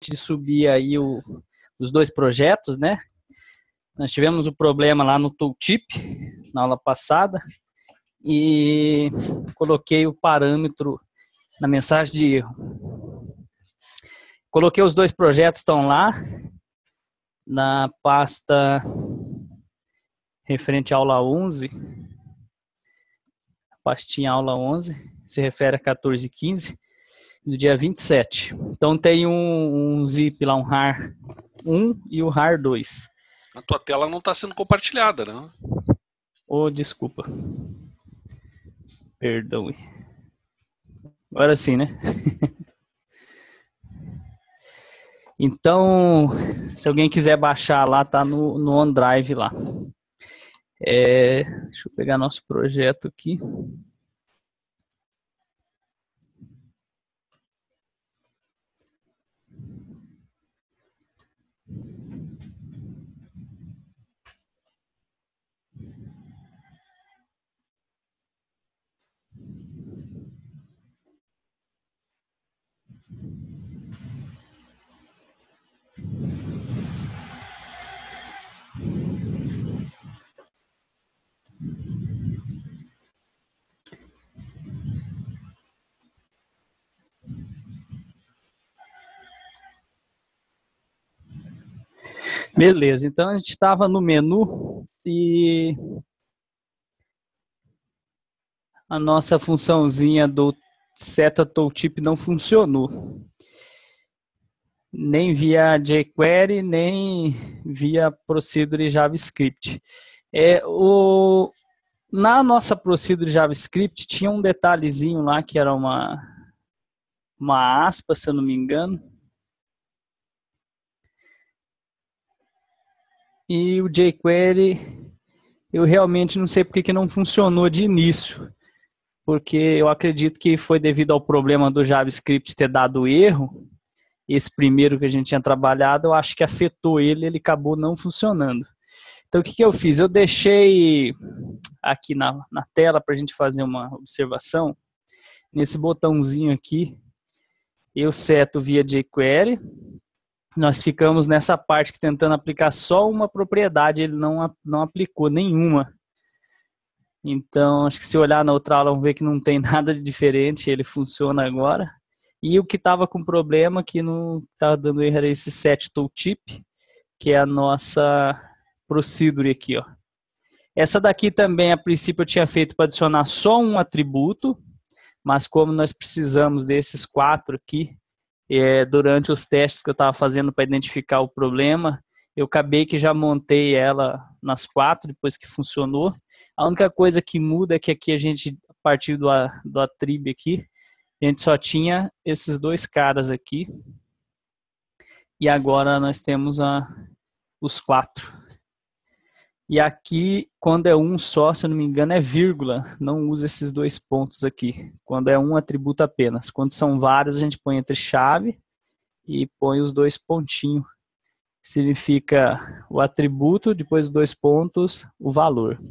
de subir aí os dois projetos, né? Nós tivemos o problema lá no tooltip, na aula passada, e coloquei o parâmetro na mensagem de erro. Coloquei os dois projetos, estão lá, na pasta referente à aula 11, a pastinha aula 11, se refere a 14 e 15, do dia 27. Então tem um zip lá, um RAR 1 e o RAR 2. A tua tela não está sendo compartilhada, né? Oh, desculpa. Perdão. Agora sim, né? Então, se alguém quiser baixar lá, tá no OneDrive lá. Deixa eu pegar nosso projeto aqui. Beleza, então a gente estava no menu e a nossa funçãozinha do SetaTooltip não funcionou. Nem via jQuery, nem via Procedure JavaScript. Na nossa Procedure JavaScript tinha um detalhezinho lá que era uma aspa, se eu não me engano. E o jQuery, eu realmente não sei porque que não funcionou de início. Porque eu acredito que foi devido ao problema do JavaScript ter dado erro. Esse primeiro que a gente tinha trabalhado, eu acho que afetou ele acabou não funcionando. Então, o que eu fiz? Eu deixei aqui na tela para a gente fazer uma observação. Nesse botãozinho aqui, eu seto via jQuery. Nós ficamos nessa parte que tentando aplicar só uma propriedade, ele não aplicou nenhuma. Então, acho que se olhar na outra aula, vamos ver que não tem nada de diferente, ele funciona agora. E o que estava com problema, que não estava dando erro, era esse SetTooltip, que é a nossa procedure aqui, ó. Essa daqui também, a princípio, eu tinha feito para adicionar só um atributo, mas como nós precisamos desses 4 aqui, durante os testes que eu estava fazendo para identificar o problema, eu acabei que já montei ela nas 4, depois que funcionou. A única coisa que muda é que aqui a gente, a partir do attrib aqui, a gente só tinha esses 2 caras aqui. E agora nós temos os 4. E aqui, quando é um só, se eu não me engano, é vírgula. Não usa esses 2 pontos aqui. Quando é um atributo apenas. Quando são vários, a gente põe entre chave e põe os 2 pontinhos. Significa o atributo, depois 2 pontos, o valor.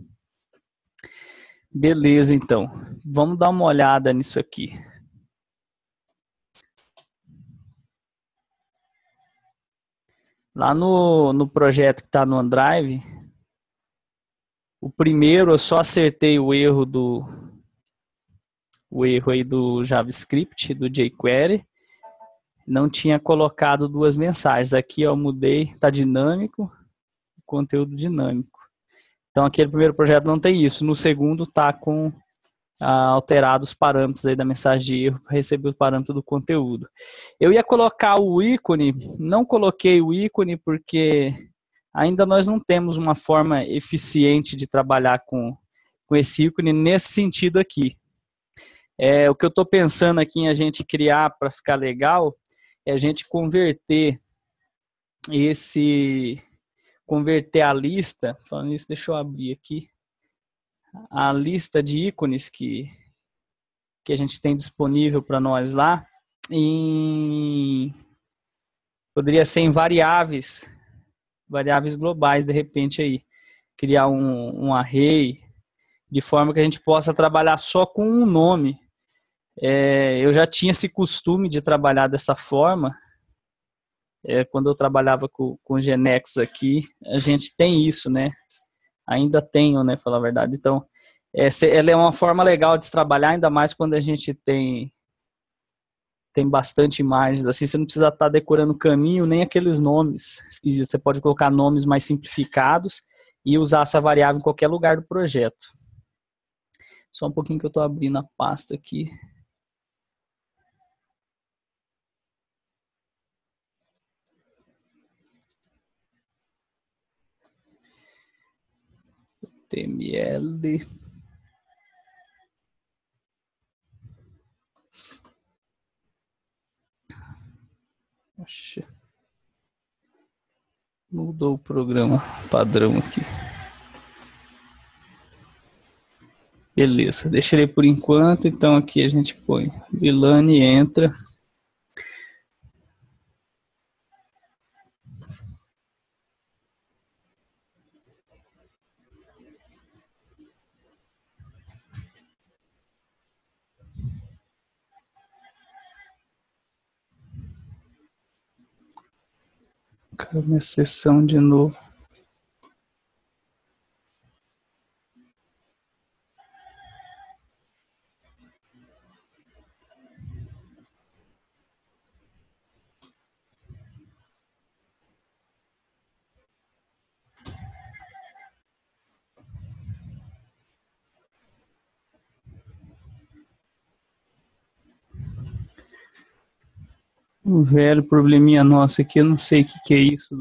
Beleza, então. Vamos dar uma olhada nisso aqui. Lá no projeto que está no OneDrive, o primeiro eu só acertei o erro aí do JavaScript, do jQuery. Não tinha colocado 2 mensagens. Aqui eu mudei, está dinâmico, conteúdo dinâmico. Então aquele primeiro projeto não tem isso. No segundo está com alterados os parâmetros aí da mensagem de erro para receber o parâmetro do conteúdo. Eu ia colocar o ícone, não coloquei o ícone porque ainda nós não temos uma forma eficiente de trabalhar com esse ícone nesse sentido aqui. O que eu estou pensando aqui em a gente criar para ficar legal é a gente converter a lista, falando isso, deixa eu abrir aqui, a lista de ícones que a gente tem disponível para nós lá, poderia ser em variáveis globais, de repente aí, criar um array, de forma que a gente possa trabalhar só com um nome. Eu já tinha esse costume de trabalhar dessa forma, Quando eu trabalhava com Genexus aqui, a gente tem isso, né? Ainda tenho, né, falar a verdade. Então, ela é uma forma legal de se trabalhar, ainda mais quando a gente tem bastante imagens, assim, você não precisa estar decorando caminho, nem aqueles nomes esquisitos. Você pode colocar nomes mais simplificados e usar essa variável em qualquer lugar do projeto. Só um pouquinho que eu estou abrindo a pasta aqui. HTML. Oxe. Mudou o programa padrão aqui. Beleza, deixa ele por enquanto. Então aqui a gente põe Vilani, entra. Caiu minha sessão de novo. Um velho probleminha nosso aqui, eu não sei o que é isso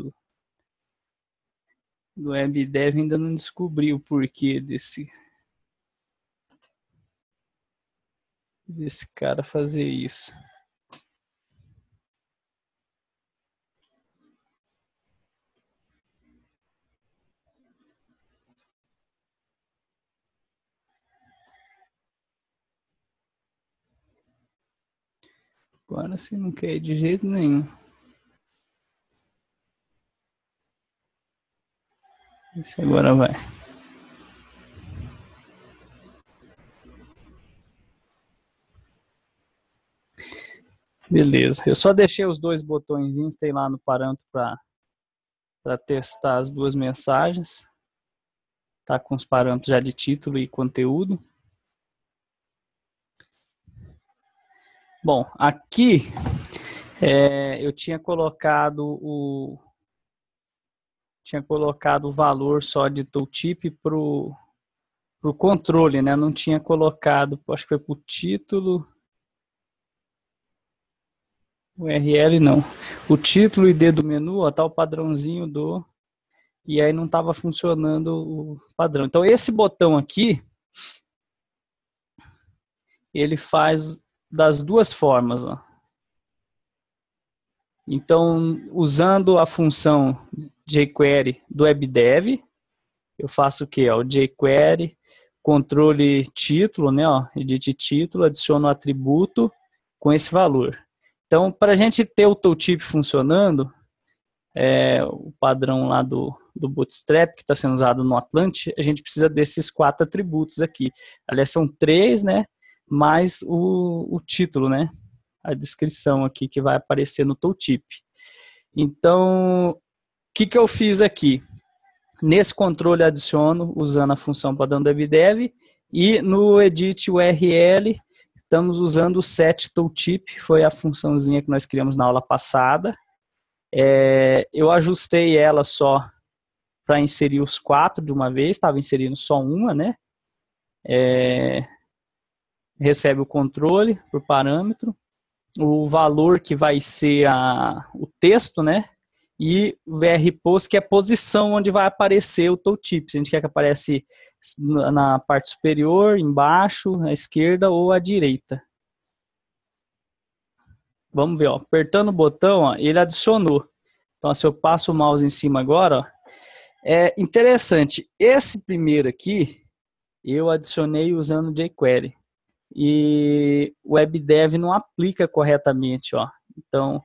do WebDev, ainda não descobri o porquê desse cara fazer isso. Agora você não quer ir de jeito nenhum. Esse agora vai. Beleza. Eu só deixei os dois botõezinhos, tem lá no parâmetro para testar as duas mensagens. Tá com os parâmetros já de título e conteúdo. Bom, aqui eu tinha colocado o valor só de tooltip pro controle, né? Não tinha colocado, acho que foi pro título, URL não. O título e ID do menu, ó, tá o padrãozinho e aí não estava funcionando o padrão. Então esse botão aqui, ele faz das duas formas, ó. Então, usando a função jQuery do WebDev, eu faço o quê? O jQuery, controle título, né? Ó, edit título, adiciono o atributo com esse valor. Então, para a gente ter o tooltip funcionando, o padrão lá do Bootstrap, que está sendo usado no Atlant, a gente precisa desses 4 atributos aqui. Aliás, são 3, né? Mais o título, né? A descrição aqui que vai aparecer no tooltip. Então, o que eu fiz aqui? Nesse controle adiciono, usando a função padrão do WebDev, e no edit URL, estamos usando o set tooltip, foi a funçãozinha que nós criamos na aula passada. Eu ajustei ela só para inserir os 4 de uma vez, estava inserindo só uma, né? Recebe o controle por parâmetro, o valor que vai ser o texto, né? E o vrPost, que é a posição onde vai aparecer o tooltip. Se a gente quer que apareça na parte superior, embaixo, à esquerda ou à direita. Vamos ver, ó, apertando o botão, ó, ele adicionou. Então, se eu passo o mouse em cima agora, ó, é interessante. Esse primeiro aqui, eu adicionei usando jQuery. E o WebDev não aplica corretamente, ó. Então,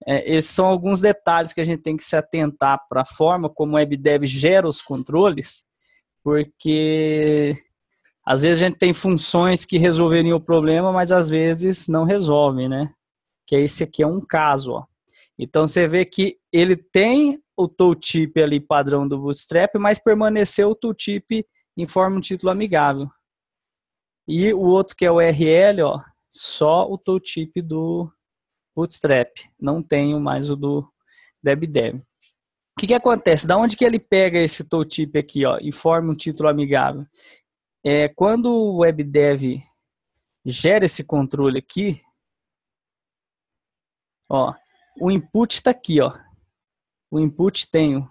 esses são alguns detalhes que a gente tem que se atentar para a forma como o WebDev gera os controles, porque às vezes a gente tem funções que resolveriam o problema, mas às vezes não resolvem, né? Que esse aqui é um caso, ó. Então você vê que ele tem o tooltip ali padrão do Bootstrap, mas permaneceu o tooltip em forma de título amigável. E o outro que é o URL, ó, só o tooltip do Bootstrap. Não tenho mais o do WebDev. O que acontece? Da onde que ele pega esse tooltip aqui, ó, e forma um título amigável? Quando o WebDev gera esse controle aqui, ó, o input está aqui, ó. O input tem o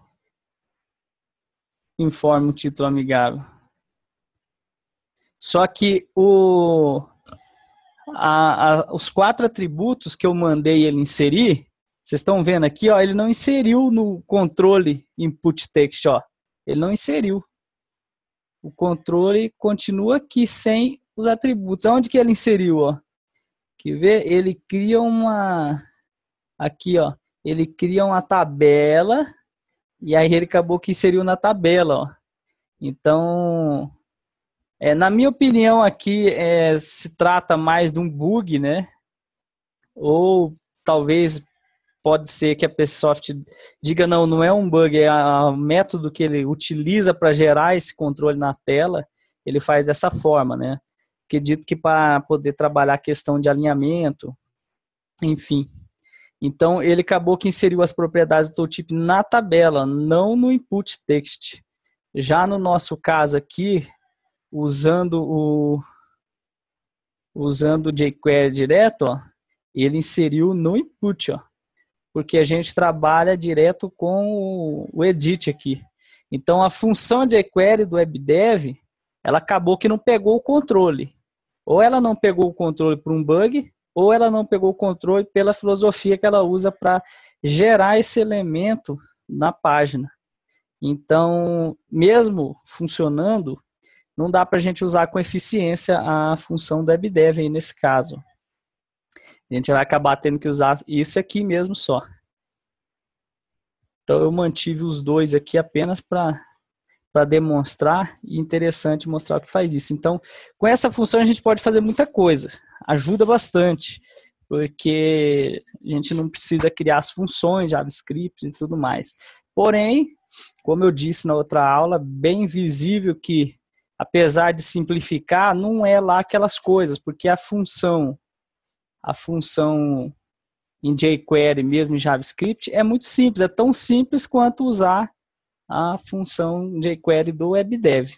informe um título amigável. Só que os 4 atributos que eu mandei ele inserir, vocês estão vendo aqui, ó, ele não inseriu no controle input text, ó. Ele não inseriu. O controle continua aqui sem os atributos. Onde que ele inseriu, ó? Quer ver? Ele cria aqui, ó. Ele cria uma tabela e aí ele acabou que inseriu na tabela, ó. Então, na minha opinião aqui, se trata mais de um bug, né? Ou talvez pode ser que a Microsoft diga, não é um bug, é o método que ele utiliza para gerar esse controle na tela, ele faz dessa forma, né? Acredito que para poder trabalhar a questão de alinhamento, enfim. Então, ele acabou que inseriu as propriedades do tooltip na tabela, não no input text. Já no nosso caso aqui, usando o jQuery direto, ó, ele inseriu no input, ó, porque a gente trabalha direto com o edit aqui. Então, a função jQuery do WebDev, ela acabou que não pegou o controle. Ou ela não pegou o controle por um bug, ou ela não pegou o controle pela filosofia que ela usa para gerar esse elemento na página. Então, mesmo funcionando, não dá para a gente usar com eficiência a função do WebDev aí nesse caso. A gente vai acabar tendo que usar isso aqui mesmo só. Então, eu mantive os dois aqui apenas para demonstrar, e interessante mostrar o que faz isso. Então, com essa função a gente pode fazer muita coisa, ajuda bastante, porque a gente não precisa criar as funções, JavaScript e tudo mais. Porém, como eu disse na outra aula, bem visível que, apesar de simplificar, não é lá aquelas coisas, porque a função em jQuery, mesmo em JavaScript, é muito simples, é tão simples quanto usar a função jQuery do WebDev.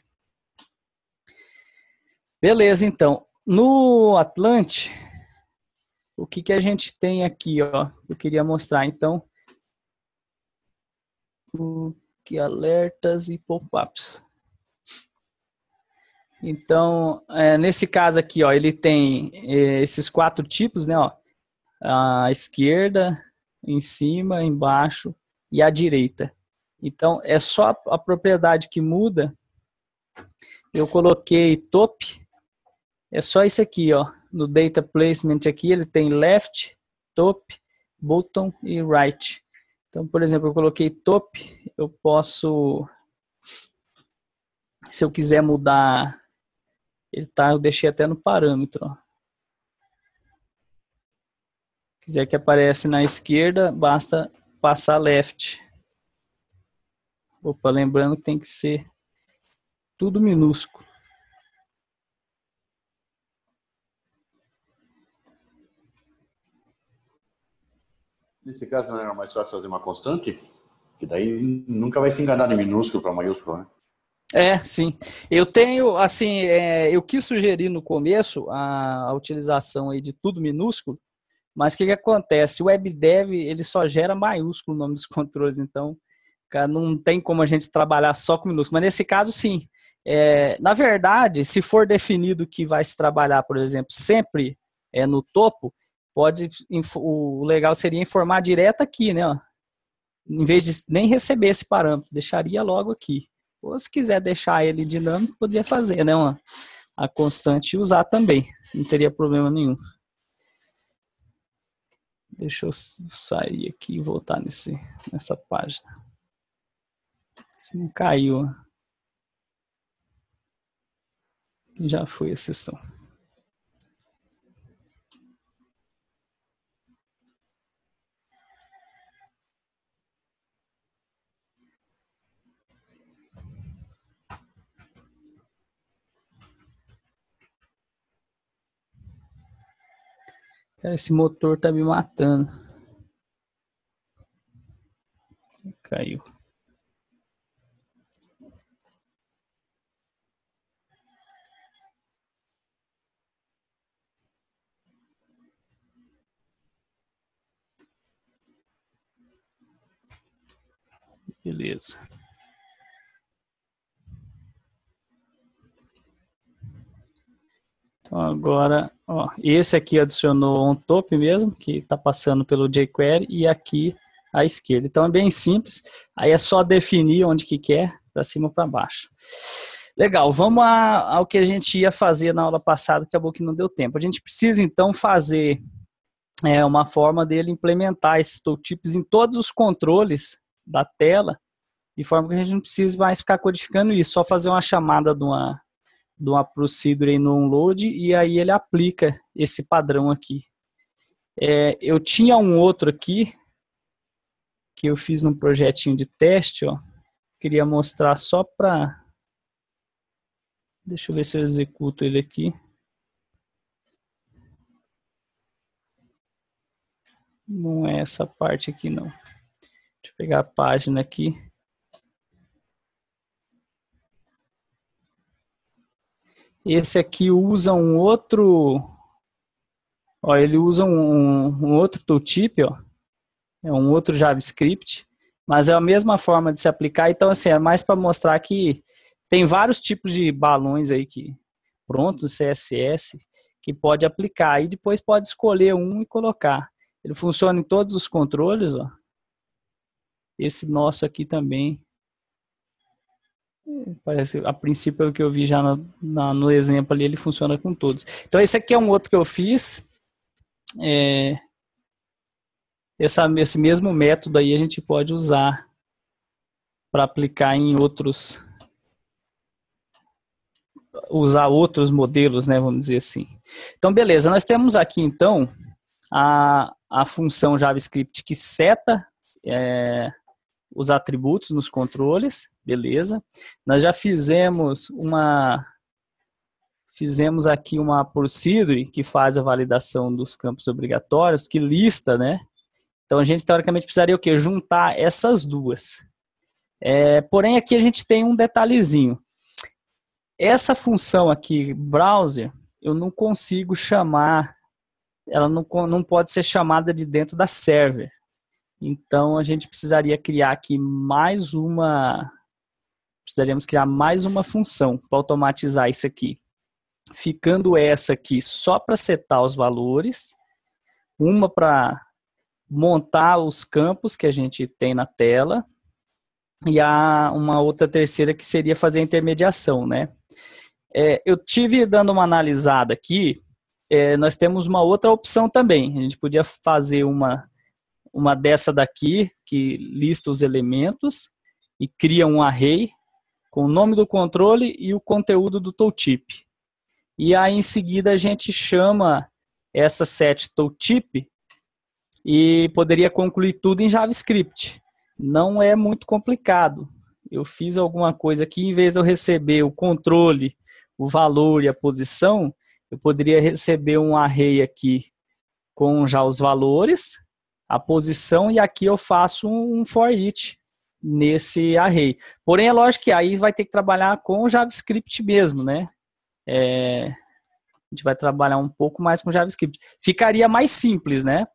Beleza, então. No Atlante, o que a gente tem aqui, ó? Eu queria mostrar, então, que alertas e pop-ups. Então, nesse caso aqui, ó, ele tem esses 4 tipos, né? Ó, à esquerda, em cima, embaixo e à direita. Então, é só a propriedade que muda. Eu coloquei top, é só isso aqui, ó. No data placement aqui, ele tem left, top, bottom e right. Então, por exemplo, eu coloquei top, eu posso, se eu quiser mudar, eu deixei até no parâmetro, ó. Se quiser que apareça na esquerda, basta passar left. Opa, lembrando que tem que ser tudo minúsculo. Nesse caso, não era mais fácil fazer uma constante? Que daí nunca vai se enganar de minúsculo para maiúsculo, né? Sim. Eu tenho, assim, eu quis sugerir no começo a utilização aí de tudo minúsculo, mas o que acontece? O WebDev, ele só gera maiúsculo o nome dos controles, então, cara, não tem como a gente trabalhar só com minúsculo. Mas nesse caso, sim. Na verdade, se for definido que vai se trabalhar, por exemplo, sempre no topo, o legal seria informar direto aqui, né? Ó, em vez de nem receber esse parâmetro, deixaria logo aqui. Ou se quiser deixar ele dinâmico, poderia fazer, né? A constante e usar também. Não teria problema nenhum. Deixa eu sair aqui e voltar nessa página. Se não caiu. Já foi a sessão. Cara, esse motor tá me matando. Caiu. Beleza. Então agora, ó, esse aqui adicionou on top mesmo, que está passando pelo jQuery, e aqui à esquerda. Então é bem simples. Aí é só definir onde que quer, para cima ou para baixo. Legal, vamos ao que a gente ia fazer na aula passada, acabou que não deu tempo. A gente precisa então fazer uma forma dele implementar esses tooltips em todos os controles da tela, de forma que a gente não precise mais ficar codificando isso, só fazer uma chamada de uma procedure no onload e aí ele aplica esse padrão aqui. Eu tinha um outro aqui que eu fiz num projetinho de teste, ó. Queria mostrar só para... Deixa eu ver se eu executo ele aqui. Não é essa parte aqui, não. Deixa eu pegar a página aqui. Esse aqui usa um outro... Ó, ele usa um outro tooltip, ó. É um outro JavaScript, mas é a mesma forma de se aplicar. Então, assim, é mais para mostrar que tem vários tipos de balões aí que pronto, CSS, que pode aplicar. E depois pode escolher um e colocar. Ele funciona em todos os controles, ó. Esse nosso aqui também. Parece, a princípio, pelo que eu vi já no exemplo ali, ele funciona com todos. Então, esse aqui é um outro que eu fiz. Esse mesmo método aí a gente pode usar para aplicar em outros... usar outros modelos, né, vamos dizer assim. Então, beleza, nós temos aqui, então, a função JavaScript que seta os atributos nos controles, beleza. Nós já fizemos aqui uma procedure que faz a validação dos campos obrigatórios, que lista, né? Então, a gente, teoricamente, precisaria o quê? Juntar essas duas. Porém, aqui a gente tem um detalhezinho. Essa função aqui, browser, eu não consigo chamar, ela não pode ser chamada de dentro da server. Então, a gente precisaria criar aqui precisaríamos criar mais uma função para automatizar isso aqui. Ficando essa aqui só para setar os valores, uma para montar os campos que a gente tem na tela, e uma outra terceira que seria fazer a intermediação, né? Eu tive dando uma analisada aqui, nós temos uma outra opção também. A gente podia fazer uma dessa daqui, que lista os elementos e cria um array com o nome do controle e o conteúdo do tooltip. E aí, em seguida, a gente chama essa set tooltip e poderia concluir tudo em JavaScript. Não é muito complicado. Eu fiz alguma coisa aqui, em vez de eu receber o controle, o valor e a posição, eu poderia receber um array aqui com já os valores, a posição, e aqui eu faço um for each nesse array. Porém, é lógico que aí vai ter que trabalhar com o JavaScript mesmo, né? A gente vai trabalhar um pouco mais com JavaScript. Ficaria mais simples, né?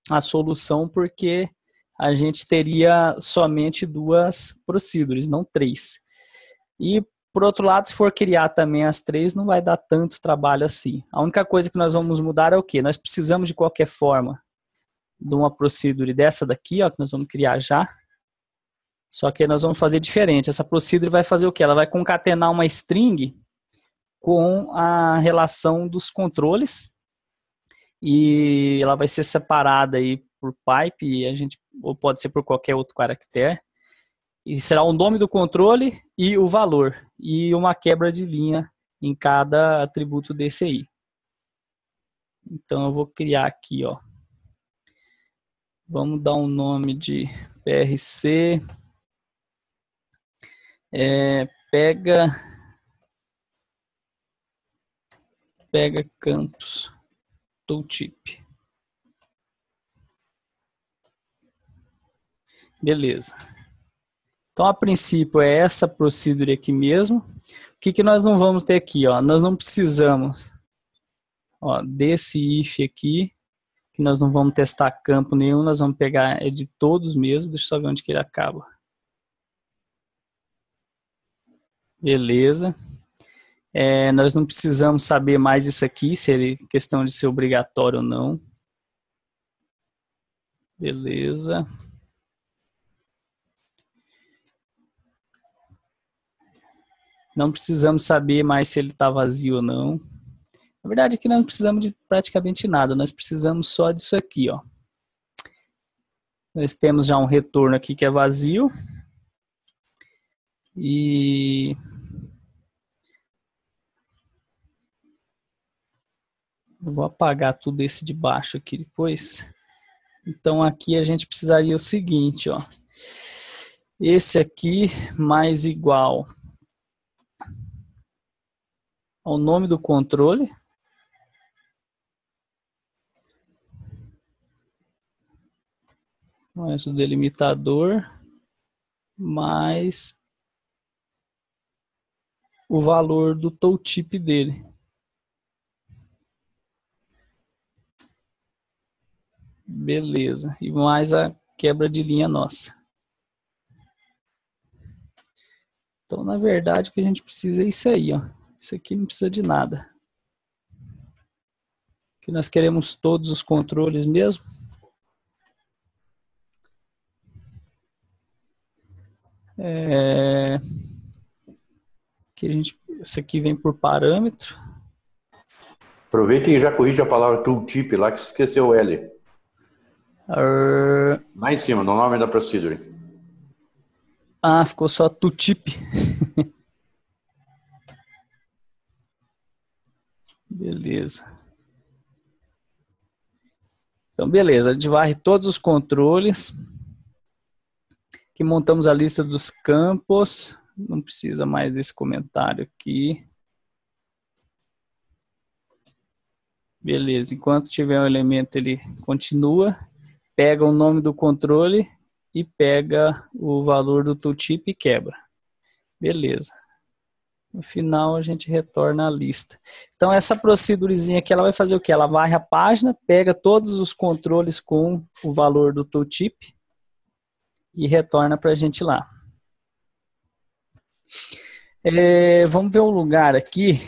A solução, porque a gente teria somente duas procedures, não três. E, por outro lado, se for criar também as três, não vai dar tanto trabalho assim. A única coisa que nós vamos mudar é o quê? Nós precisamos, de qualquer forma, de uma procedure dessa daqui, ó, que nós vamos criar já. Só que nós vamos fazer diferente. Essa procedure vai fazer o quê? Ela vai concatenar uma string com a relação dos controles e ela vai ser separada aí por pipe, ou pode ser por qualquer outro caractere. E será o nome do controle e o valor. E uma quebra de linha em cada atributo desse aí. Então eu vou criar aqui, ó. Vamos dar um nome de PRC. Pega campos tooltip. Beleza. Então, a princípio, é essa procedure aqui mesmo. O que nós não vamos ter aqui? Ó? Nós não precisamos desse if aqui, que nós não vamos testar campo nenhum, nós vamos pegar de todos mesmo. Deixa eu só ver onde que ele acaba. Beleza. Nós não precisamos saber mais isso aqui, se é questão de ser obrigatório ou não. Beleza. Não precisamos saber mais se ele está vazio ou não. Na verdade, aqui nós não precisamos de praticamente nada. Nós precisamos só disso aqui, ó. Nós temos já um retorno aqui que é vazio. E eu vou apagar tudo esse de baixo aqui depois. Então, aqui a gente precisaria o seguinte, ó. Esse aqui mais igual ao nome do controle. Mais o delimitador. Mais o valor do tooltip dele. Beleza. E mais a quebra de linha nossa. Então, na verdade, o que a gente precisa é isso aí, ó. Isso aqui não precisa de nada. Aqui nós queremos todos os controles mesmo. Isso aqui vem por parâmetro. Aproveita e já corrige a palavra tooltip lá, que você esqueceu o L. Lá em cima, no nome da procedure. Ficou só tooltip. Beleza. Então, beleza. A gente varre todos os controles. Aqui montamos a lista dos campos. Não precisa mais desse comentário aqui. Beleza. Enquanto tiver um elemento, ele continua. Pega o nome do controle e pega o valor do tooltip e quebra. Beleza. No final, a gente retorna a lista. Então, essa procedurezinha aqui, ela vai fazer o quê? Ela varre a página, pega todos os controles com o valor do tooltip e retorna para a gente lá. Vamos ver um lugar aqui.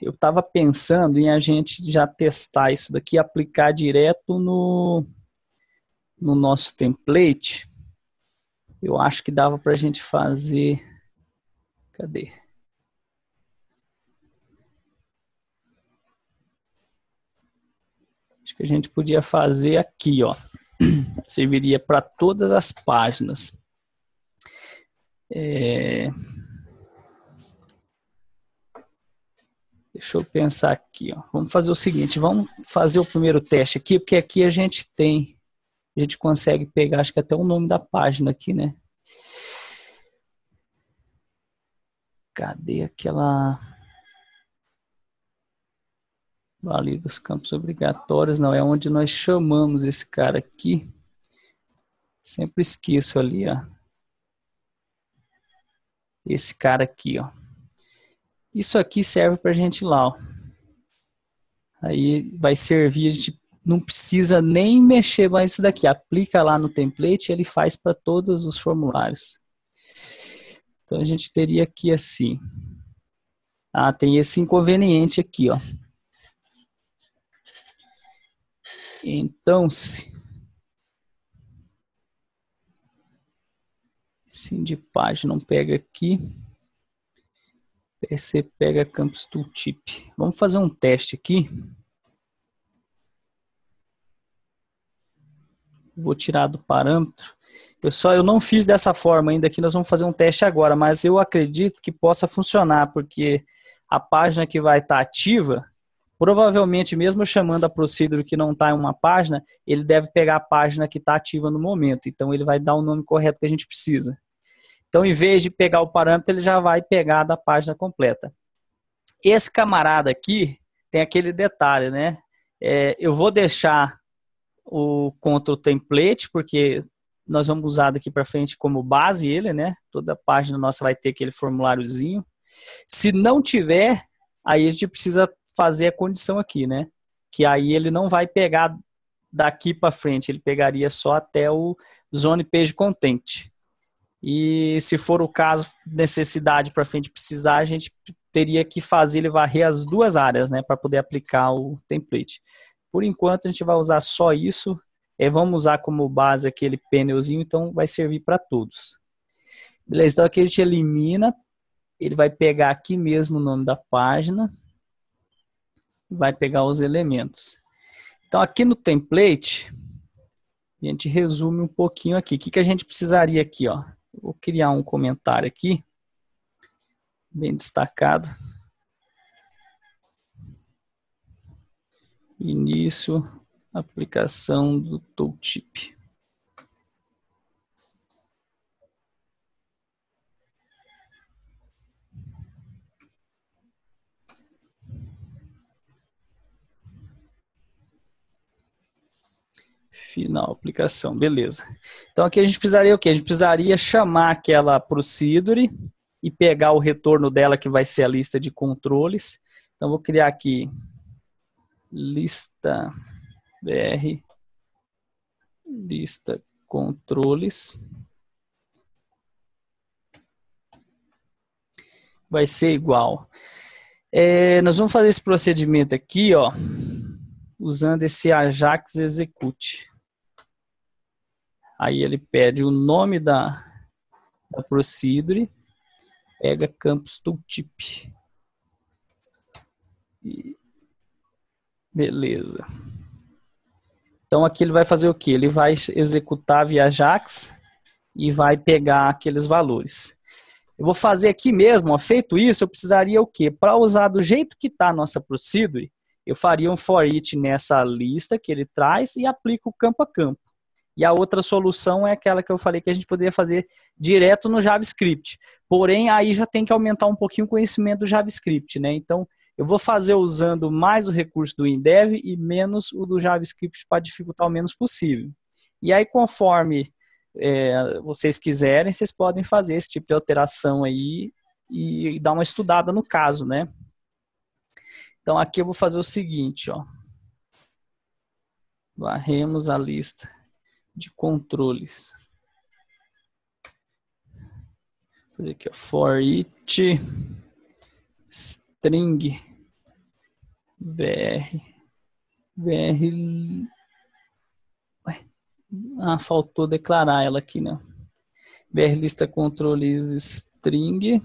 Eu estava pensando em a gente já testar isso daqui e aplicar direto no nosso template. Eu acho que dava para a gente fazer... Cadê? Acho que a gente podia fazer aqui, ó. Serviria para todas as páginas. Deixa eu pensar aqui, ó. Vamos fazer o seguinte, vamos fazer o primeiro teste aqui, porque aqui a gente consegue pegar, acho que até o nome da página aqui, né? Cadê aquela... Ali dos campos obrigatórios, não, é onde nós chamamos esse cara aqui. Sempre esqueço ali, ó. Esse cara aqui, ó. Isso aqui serve pra gente ir lá, ó. Aí vai servir, a gente não precisa nem mexer mais isso daqui. Aplica lá no template e ele faz para todos os formulários. Então a gente teria aqui assim. Tem esse inconveniente aqui, ó. Então, sim, de página não pega aqui. PC pega campus tooltip. Vamos fazer um teste aqui. Vou tirar do parâmetro. Eu não fiz dessa forma ainda aqui, nós vamos fazer um teste agora, mas eu acredito que possa funcionar, porque a página que vai estar ativa, provavelmente mesmo chamando a procedure que não está em uma página, ele deve pegar a página que está ativa no momento, então ele vai dar o nome correto que a gente precisa. Então, em vez de pegar o parâmetro, ele já vai pegar da página completa. Esse camarada aqui tem aquele detalhe, né? Eu vou deixar o control template, porque nós vamos usar daqui para frente como base ele, né? Toda página nossa vai ter aquele formuláriozinho. Se não tiver, aí a gente precisa fazer a condição aqui, né? Que aí ele não vai pegar daqui para frente, ele pegaria só até o Zone Page Content. E se for o caso, necessidade para frente precisar, a gente teria que fazer ele varrer as duas áreas, né? Para poder aplicar o template. Por enquanto a gente vai usar só isso. Vamos usar como base aquele painelzinho, então vai servir para todos. Beleza, então aqui a gente elimina. Ele vai pegar aqui mesmo o nome da página. Vai pegar os elementos. Então aqui no template, a gente resume um pouquinho aqui. O que a gente precisaria aqui, ó? Eu vou criar um comentário aqui, bem destacado. Início, aplicação do tooltip. Final, aplicação, beleza. Então aqui a gente precisaria o quê? A gente precisaria chamar aquela procedure e pegar o retorno dela, que vai ser a lista de controles. Então vou criar aqui lista br, lista controles. Vai ser igual. Nós vamos fazer esse procedimento aqui, ó, usando esse Ajax execute. Aí ele pede o nome da procedure, pega campus tooltip. Beleza. Então aqui ele vai fazer o quê? Ele vai executar via Ajax e vai pegar aqueles valores. Eu vou fazer aqui mesmo, ó, feito isso, eu precisaria o quê? Para usar do jeito que está a nossa procedure, eu faria um for each nessa lista que ele traz e aplico campo a campo. E a outra solução é aquela que eu falei que a gente poderia fazer direto no JavaScript. Porém, aí já tem que aumentar um pouquinho o conhecimento do JavaScript, né? Então, eu vou fazer usando mais o recurso do InDev e menos o do JavaScript para dificultar o menos possível. E aí, conforme vocês quiserem, vocês podem fazer esse tipo de alteração aí e dar uma estudada no caso, né? Então, aqui eu vou fazer o seguinte, ó. Varremos a lista de controles. Vou fazer aqui, ó, for each string br. Faltou declarar ela aqui, né? Br lista controles string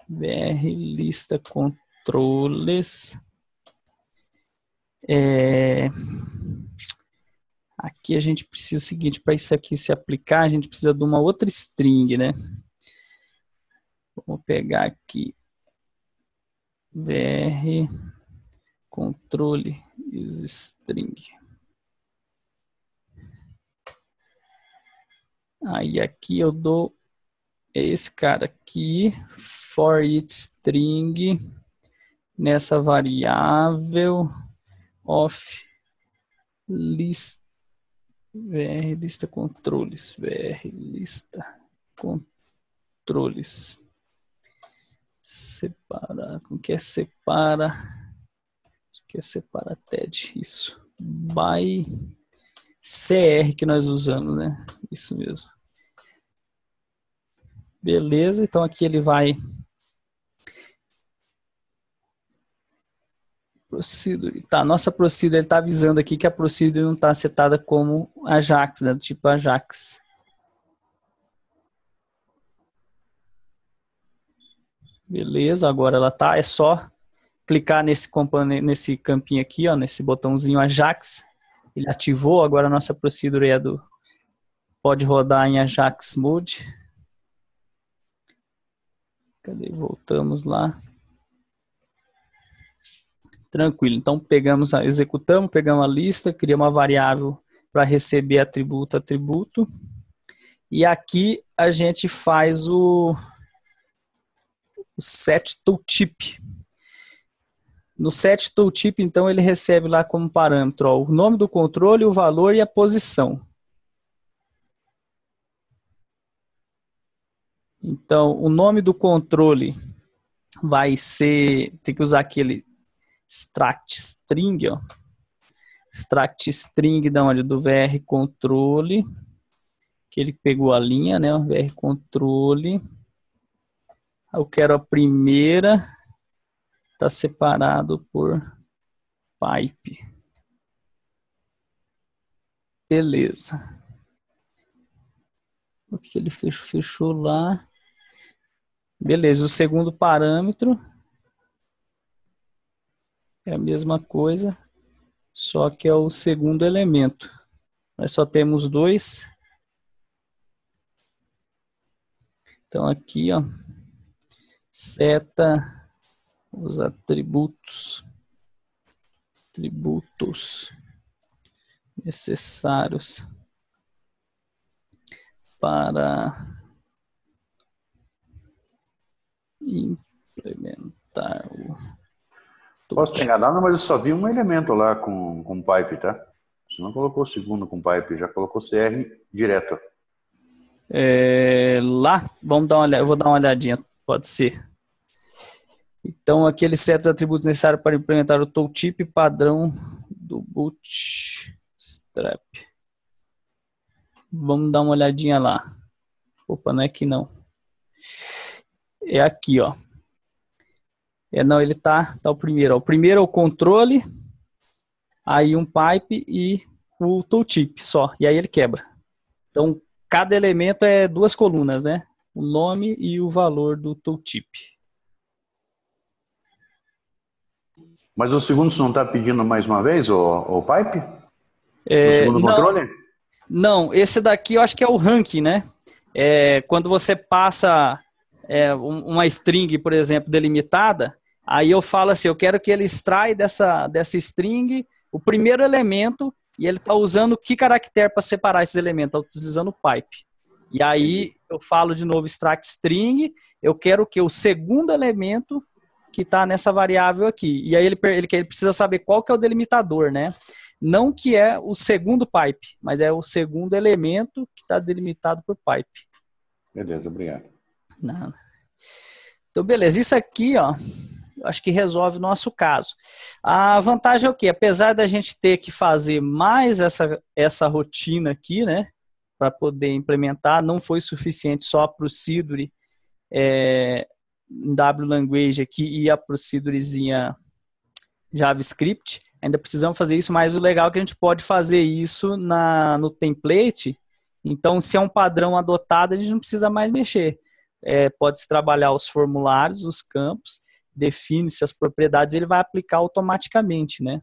br lista controles. Aqui a gente precisa o seguinte, para isso aqui se aplicar, a gente precisa de uma outra string, né? Vou pegar aqui br controle string. Aí aqui eu dou esse cara aqui, for each string, nessa variável of list, br lista controles, br lista controles. Separar, como que é separa? Acho que é separa TED, isso. By CR que nós usamos, né? Isso mesmo. Beleza, então aqui ele vai procedure. Tá, nossa procedure, ele está avisando aqui que a procedure não está setada como Ajax, né? Do tipo Ajax. Beleza, agora ela tá, é só clicar nesse campinho aqui, ó, nesse botãozinho Ajax. Ele ativou, agora a nossa procedure pode rodar em Ajax Mode. Cadê? Voltamos lá. Tranquilo, então executamos, pegamos a lista, criamos uma variável para receber atributo. E aqui a gente faz o set tooltip. No set tooltip, então, ele recebe lá como parâmetro, ó, o nome do controle, o valor e a posição. Então, o nome do controle vai ser, tem que usar aquele extract string, ó. Extract string da onde? Do VR controle, que ele pegou a linha, né? O VR controle. Eu quero a primeira, tá separado por pipe. Beleza. O que ele fechou? Fechou lá. Beleza, o segundo parâmetro é a mesma coisa, só que é o segundo elemento. Nós só temos dois. Então aqui, ó, seta os atributos necessários para implementar o Posso ter enganado, mas eu só vi um elemento lá com pipe, tá? Você não colocou o segundo com pipe, já colocou CR direto. Lá, vamos dar uma olhada, eu vou dar uma olhadinha, pode ser. Então, aqueles certos atributos necessários para implementar o tooltip padrão do Bootstrap. Vamos dar uma olhadinha lá. Opa, não é aqui não. É aqui, ó. Não, ele tá o primeiro. Ó. O primeiro é o controle, aí um pipe e o tooltip só. E aí ele quebra. Então, cada elemento é duas colunas, né? O nome e o valor do tooltip. Mas o segundo você não está pedindo mais uma vez, o pipe? O segundo controle? Não, esse daqui eu acho que é o ranking, né? Quando você passa uma string, por exemplo, delimitada, aí eu falo assim, eu quero que ele extrai dessa string o primeiro elemento e ele está usando que caractere para separar esses elementos? Está utilizando o pipe. E aí eu falo de novo extract string, eu quero que o segundo elemento que está nessa variável aqui. E aí ele precisa saber qual que é o delimitador, né? Não que é o segundo pipe, mas é o segundo elemento que está delimitado por pipe. Beleza, obrigado. Não. Então, beleza. Isso aqui, ó, acho que resolve o nosso caso. A vantagem é o quê? Apesar da gente ter que fazer mais essa rotina aqui, né, para poder implementar, não foi suficiente só para o Siduri em W-Language aqui e a procedurezinha JavaScript. Ainda precisamos fazer isso, mas o legal é que a gente pode fazer isso no template. Então, se é um padrão adotado, a gente não precisa mais mexer. Pode-se trabalhar os formulários, os campos, define-se as propriedades, ele vai aplicar automaticamente, né?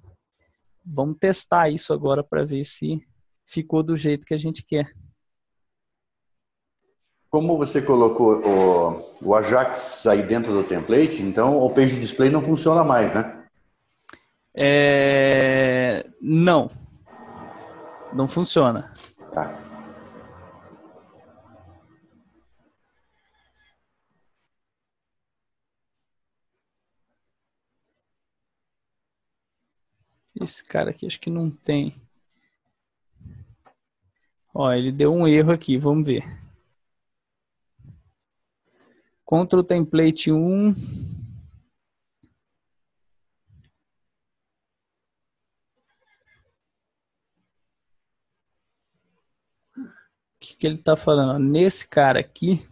Vamos testar isso agora para ver se ficou do jeito que a gente quer. Como você colocou o Ajax aí dentro do template, então o Page Display não funciona mais, né? Não. Não funciona. Tá. Esse cara aqui acho que não tem. Ó, ele deu um erro aqui, vamos ver. Ctrl template 1. O que ele está falando? Nesse cara aqui,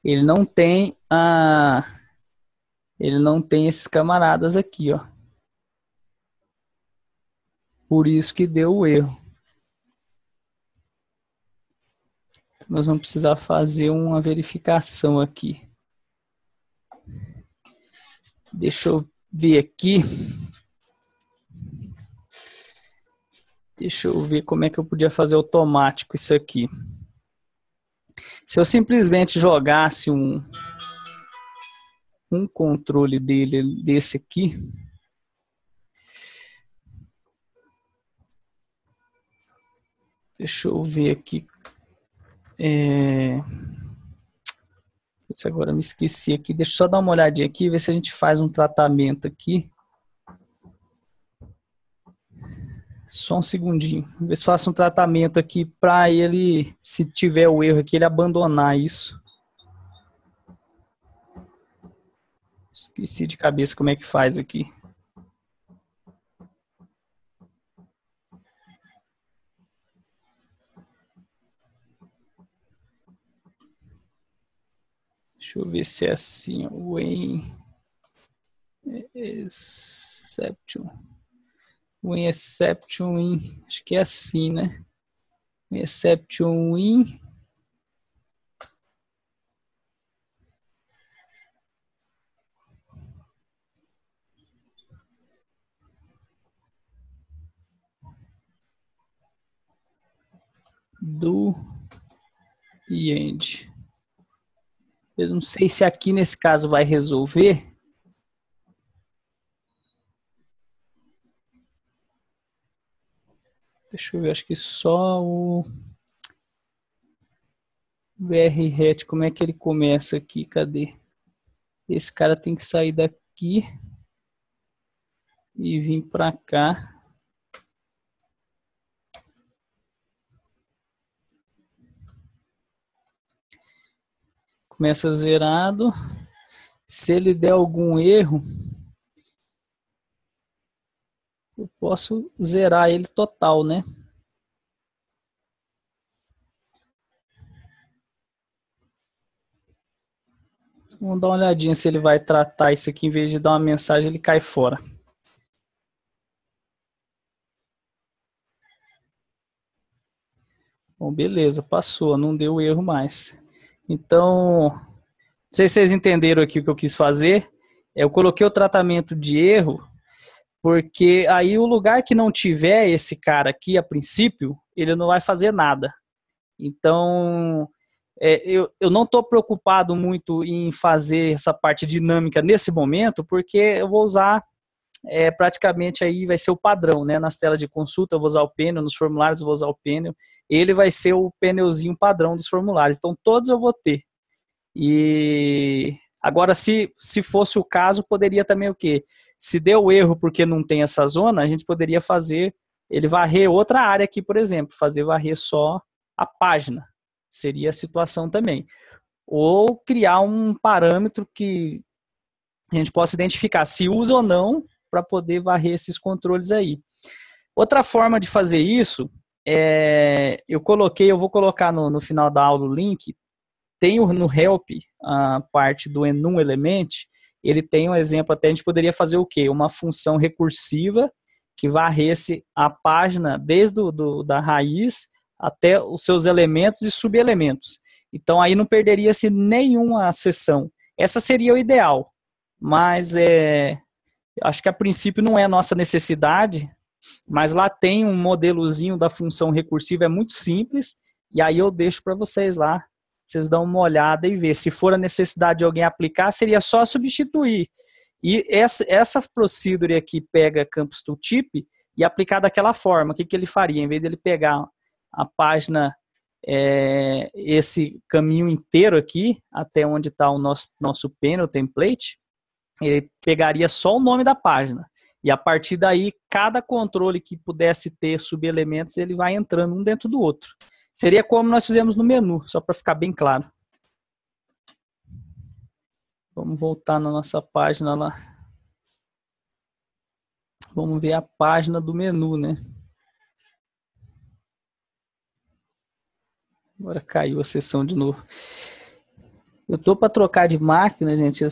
ele não tem esses camaradas aqui, ó. Por isso que deu o erro. Então, nós vamos precisar fazer uma verificação aqui. Deixa eu ver aqui. Deixa eu ver como é que eu podia fazer automático isso aqui. Se eu simplesmente jogasse um controle desse aqui. Deixa eu ver aqui. Agora eu me esqueci aqui. Deixa eu só dar uma olhadinha aqui, ver se a gente faz um tratamento aqui. Só um segundinho. Vou ver se faço um tratamento aqui para ele, se tiver o erro aqui, ele abandonar isso. Esqueci de cabeça como é que faz aqui. Deixa eu ver se é assim. When exception. When exception in. Acho que é assim, né? When exception in. Do e end. Eu não sei se aqui nesse caso vai resolver. Deixa eu ver, acho que só o VRRET, como é que ele começa aqui? Cadê? Esse cara tem que sair daqui e vir para cá. Começa zerado. Se ele der algum erro, eu posso zerar ele total, né? Vamos dar uma olhadinha se ele vai tratar isso aqui. Em vez de dar uma mensagem, ele cai fora. Bom, beleza, passou, não deu erro mais. Então, não sei se vocês entenderam aqui o que eu quis fazer. Eu coloquei o tratamento de erro, porque aí o lugar que não tiver esse cara aqui, a princípio, ele não vai fazer nada. Então, eu não estou preocupado muito em fazer essa parte dinâmica nesse momento, porque eu vou usar praticamente aí vai ser o padrão, né? Nas telas de consulta eu vou usar o panel, nos formulários eu vou usar o panel. Ele vai ser o panelzinho padrão dos formulários. Então, todos eu vou ter. E agora, se fosse o caso, poderia também o quê? Se deu erro porque não tem essa zona, a gente poderia fazer, ele varrer outra área aqui, por exemplo, fazer varrer só a página. Seria a situação também. Ou criar um parâmetro que a gente possa identificar se usa ou não para poder varrer esses controles aí. Outra forma de fazer isso, eu vou colocar no final da aula o link, tem no help a parte do enum element, ele tem um exemplo, até a gente poderia fazer o quê? Uma função recursiva que varresse a página desde da raiz até os seus elementos e subelementos. Então aí não perderia-se nenhuma seção. Essa seria o ideal, mas acho que a princípio não é a nossa necessidade, mas lá tem um modelozinho da função recursiva, é muito simples, e aí eu deixo para vocês lá, vocês dão uma olhada e ver. Se for a necessidade de alguém aplicar, seria só substituir. E essa procedure aqui pega campus tooltip e aplicar daquela forma. O que ele faria? Em vez de ele pegar a página, esse caminho inteiro aqui, até onde está o nosso panel template, ele pegaria só o nome da página. E a partir daí, cada controle que pudesse ter subelementos, ele vai entrando um dentro do outro. Seria como nós fizemos no menu, só para ficar bem claro. Vamos voltar na nossa página lá. Vamos ver a página do menu, né? Agora caiu a sessão de novo. Eu tô para trocar de máquina, gente.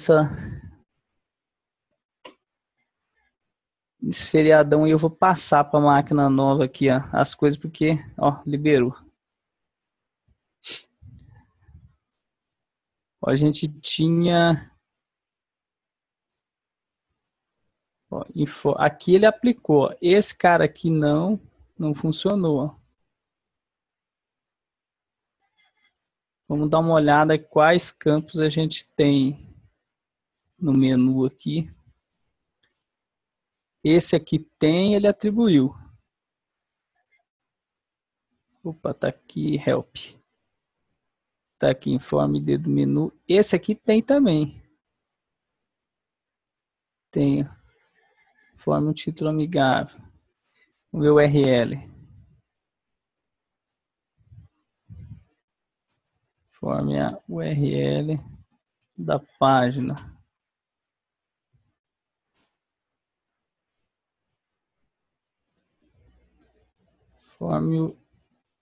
Esse feriadão aí eu vou passar para a máquina nova aqui, ó, as coisas, porque, ó, liberou. Ó, a gente tinha... Ó, aqui ele aplicou. Esse cara aqui não funcionou. Vamos dar uma olhada em quais campos a gente tem no menu aqui. Esse aqui tem, ele atribuiu. Opa, tá aqui, help. Tá aqui, informe do menu. Esse aqui tem também. Tem. Forma um título amigável. Vamos ver o URL. Forme a URL da página. Forme o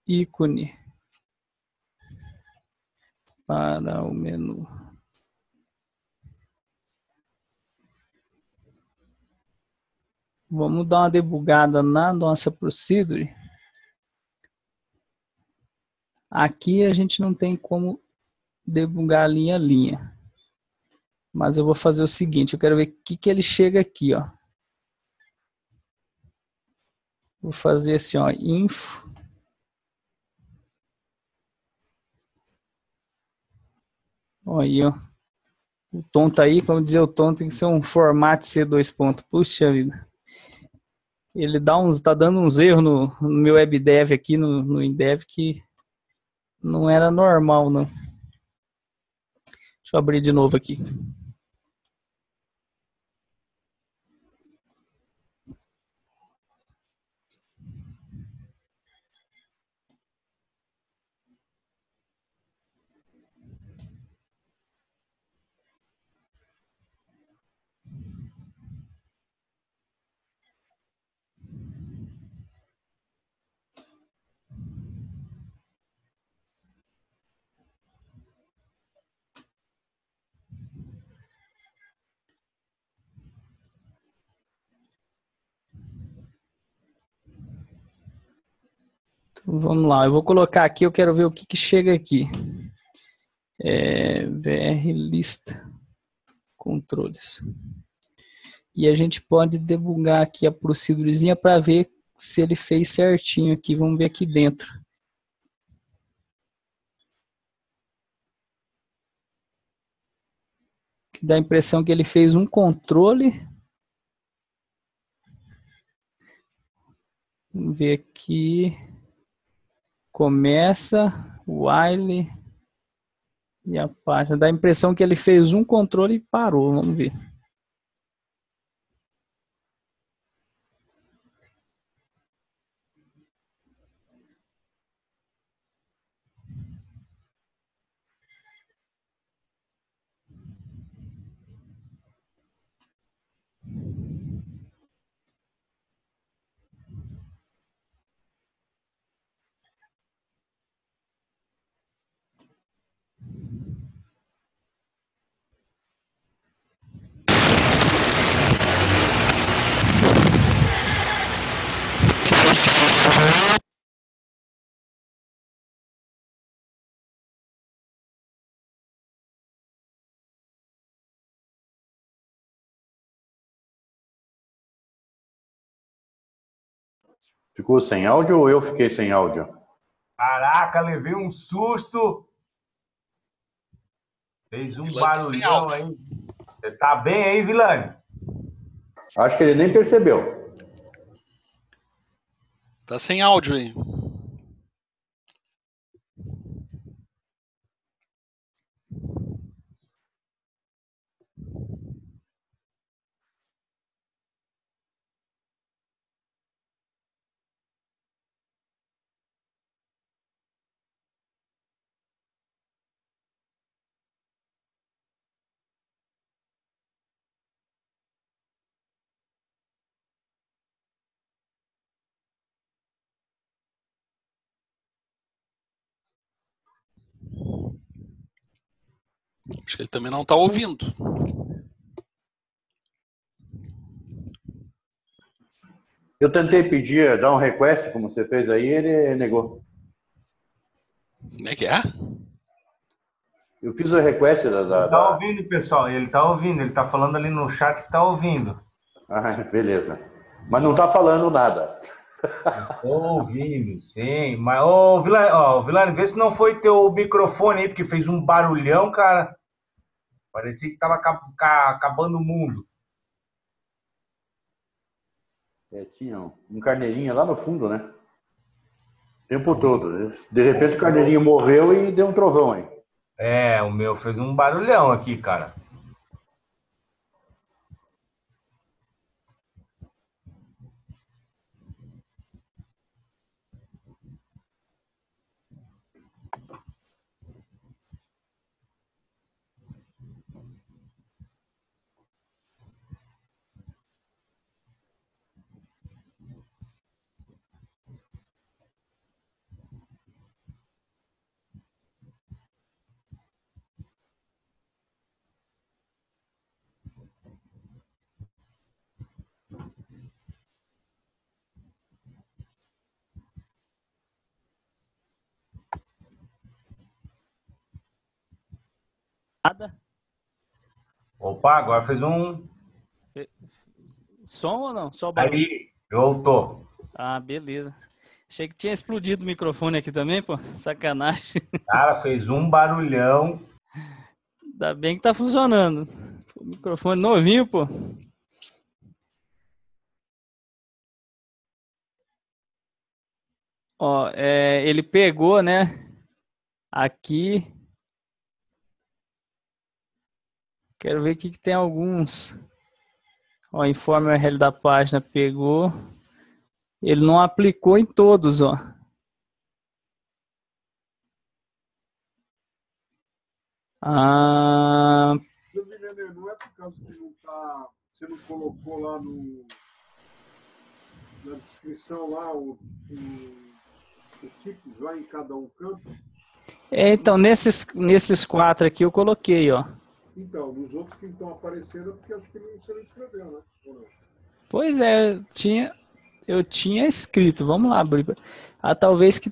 ícone para o menu. Vamos dar uma debugada na nossa procedure. Aqui a gente não tem como debugar linha a linha. Mas eu vou fazer o seguinte, eu quero ver o que ele chega aqui, ó. Vou fazer assim, ó, info. Olha aí, ó. O tom tá aí, como dizer o tom, tem que ser um formato C2 ponto. Puxa vida. Ele tá dando uns erros no meu WebDev aqui, no InDev, que não era normal, não. Deixa eu abrir de novo aqui. Então, vamos lá, eu vou colocar aqui, eu quero ver o que chega aqui. VR lista controles. E a gente pode debugar aqui a procedurezinha para ver se ele fez certinho aqui. Vamos ver aqui dentro. Dá a impressão que ele fez um controle. Vamos ver aqui. Começa, while e a página. Dá a impressão que ele fez um controle e parou. Vamos ver. Ficou sem áudio ou eu fiquei sem áudio? Caraca, levei um susto. Fez um barulhão aí. Você tá bem aí, Vilani? Acho que ele nem percebeu. Tá sem áudio aí. Acho que ele também não está ouvindo. Eu tentei pedir, dar um request, como você fez aí, ele negou. Como é que é? Eu fiz o request Ele tá ouvindo, pessoal. Ele tá ouvindo. Ele tá falando ali no chat que tá ouvindo. Ah, beleza. Mas não tá falando nada. Tô ouvindo, sim. Mas, ô, Vilani, vê se não foi teu microfone aí, porque fez um barulhão, cara. Parecia que tava acabando o mundo. Tinha um carneirinho lá no fundo, né? O tempo todo. De repente o carneirinho morreu e deu um trovão aí. O meu fez um barulhão aqui, cara. Nada? Opa, agora fez um... Som ou não? Só barulho? Aí, voltou. Ah, beleza. Achei que tinha explodido o microfone aqui também, pô. Sacanagem. Cara, fez um barulhão. Ainda bem que tá funcionando. O microfone novinho, pô. Ó, ele pegou, né? Aqui. Quero ver aqui que tem alguns. Ó, informe o URL da página, pegou. Ele não aplicou em todos, ó. Ah, Não é por causa que não tá, você não colocou lá na descrição lá o tips lá em cada um campo? então, nesses 4 aqui eu coloquei, ó. Então, nos outros que estão aparecendo, porque acho que você não escreveu, né? Ou não? Pois é, eu tinha escrito. Vamos lá abrir. Ah, talvez que...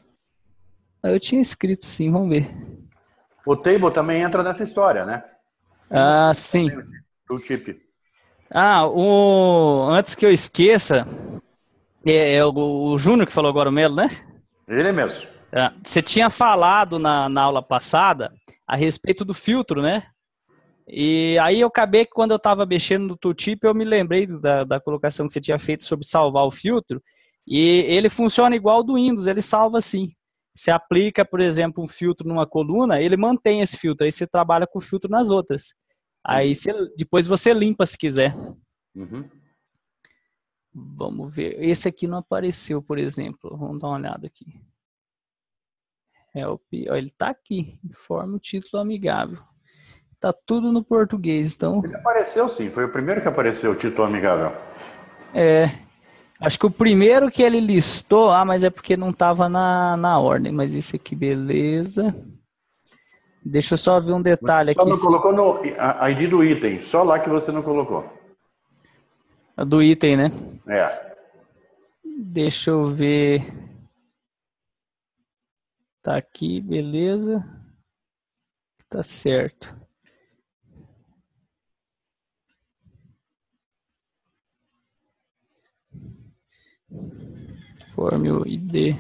Eu tinha escrito sim, vamos ver. O table também entra nessa história, né? Ah, sim. O chip. Ah, antes que eu esqueça, o Júnior que falou agora, o Melo, né? Ele mesmo. Você tinha falado na aula passada a respeito do filtro, né? E aí eu acabei que quando eu estava mexendo no tooltip, eu me lembrei da colocação que você tinha feito sobre salvar o filtro. E ele funciona igual ao do Windows, ele salva assim. Você aplica, por exemplo, um filtro numa coluna, ele mantém esse filtro, aí você trabalha com o filtro nas outras. Aí depois você limpa se quiser. Uhum. Vamos ver. Esse aqui não apareceu, por exemplo. Vamos dar uma olhada aqui. Help. Ó, ele está aqui. Informe o título amigável. Tá tudo no português, então... Ele apareceu sim, foi o primeiro que apareceu, o título amigável. Acho que o primeiro que ele listou... Ah, mas é porque não estava na ordem. Mas esse aqui, beleza. Deixa eu só ver um detalhe aqui. Só não colocou no ID do item, só lá que você não colocou. Do item, né? É. Deixa eu ver... Tá aqui, beleza. Tá certo. Forme o ID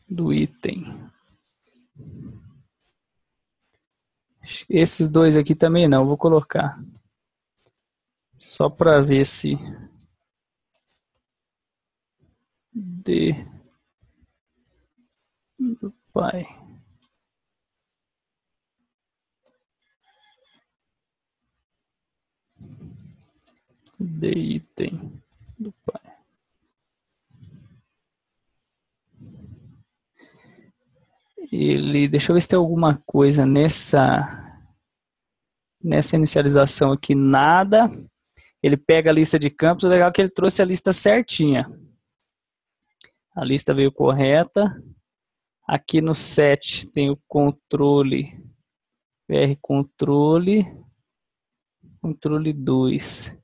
do item. Esses dois aqui também não, vou colocar. Só para ver se... D do pai. D item do pai. Deixa eu ver se tem alguma coisa nessa inicialização aqui, nada. Ele pega a lista de campos, o legal é que ele trouxe a lista certinha. A lista veio correta. Aqui no set tem o controle, VR controle 2.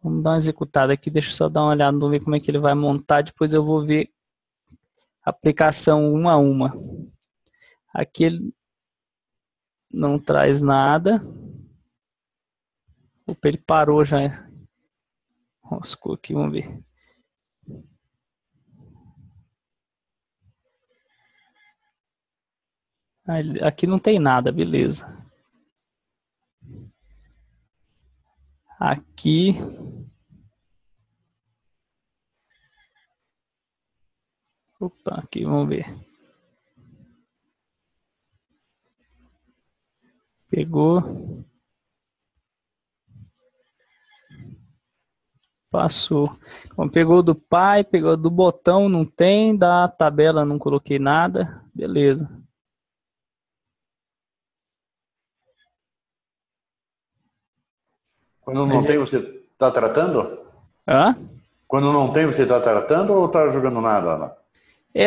Vamos dar uma executada aqui, deixa eu só dar uma olhada, vamos ver como é que ele vai montar, depois eu vou ver a aplicação uma a uma. Aqui ele não traz nada. Opa, ele parou já. Roscou aqui, vamos ver. Aqui não tem nada, beleza. Aqui. Opa, aqui, vamos ver. Pegou. Passou. Bom, pegou do pai, pegou do botão, não tem. Da tabela, não coloquei nada. Beleza. Quando não tem, você está tratando? Hã? Quando não tem, você está tratando ou está jogando nada lá?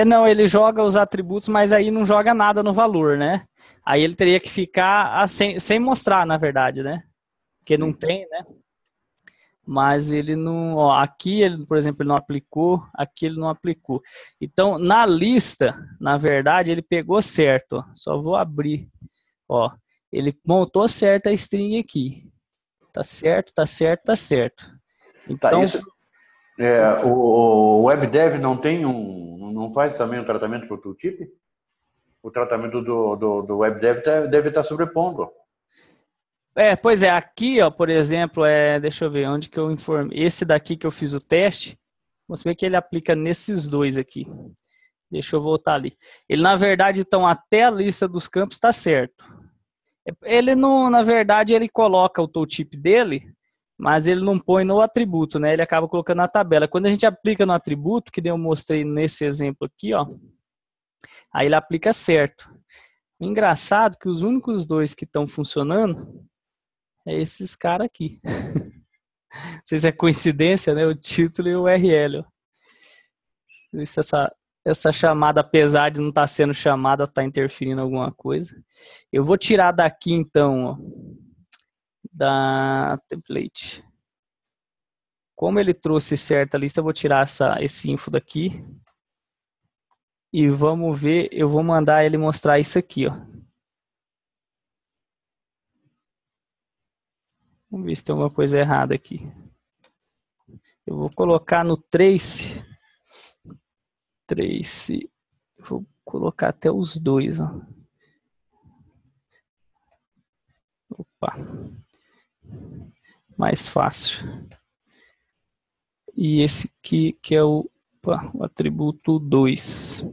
Não, ele joga os atributos, mas aí não joga nada no valor, né? Aí ele teria que ficar sem mostrar, na verdade, né? Porque não tem, né? Mas ele não... Ó, aqui, ele, por exemplo, ele não aplicou, aqui ele não aplicou. Então, na lista, na verdade, ele pegou certo. Ó. Só vou abrir. Ó, Ele montou certo a string aqui. Tá certo, tá certo, tá certo. Tá, Então, isso. O WebDev não faz também o tratamento para o tooltip? O tratamento do WebDev deve estar sobrepondo. pois é, aqui, ó, por exemplo, deixa eu ver onde que eu informei. Esse daqui que eu fiz o teste, você vê que ele aplica nesses dois aqui. Deixa eu voltar ali. Ele, na verdade, então, até a lista dos campos está certo. Ele não, na verdade, ele coloca o tooltip dele, mas ele não põe no atributo, né? Ele acaba colocando na tabela. Quando a gente aplica no atributo, que nem eu mostrei nesse exemplo aqui, ó, aí ele aplica certo. O engraçado é que os únicos dois que estão funcionando é esses caras aqui. Não sei se é coincidência, né? O título e o URL. Ó. Não sei se essa chamada, apesar de não estar sendo chamada, está interferindo em alguma coisa. Eu vou tirar daqui, então, ó, da template. Como ele trouxe certa lista, eu vou tirar esse info daqui. E vamos ver, eu vou mandar ele mostrar isso aqui, ó. Vamos ver se tem alguma coisa errada aqui. Eu vou colocar no trace. Vou colocar até os dois, ó. Opa. Mais fácil. E esse aqui que é o atributo 2.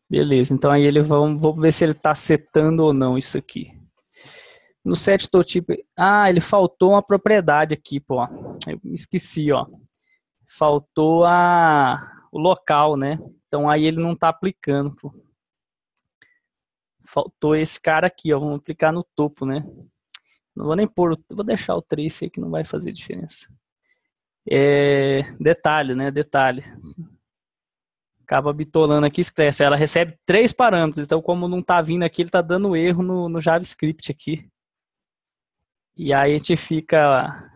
Beleza, então aí vou ver se ele está setando ou não isso aqui. No set tooltip, ele faltou uma propriedade aqui, pô. Eu me esqueci, ó. Faltou o local, né? Então aí ele não está aplicando, pô. Faltou esse cara aqui, ó. Vamos aplicar no topo, né? Não vou nem pôr, vou deixar o trace aí que não vai fazer diferença. Detalhe, né? Detalhe. Acaba bitolando aqui, esquece. Ela recebe 3 parâmetros, então como não tá vindo aqui, ele tá dando erro no JavaScript aqui. E aí a gente fica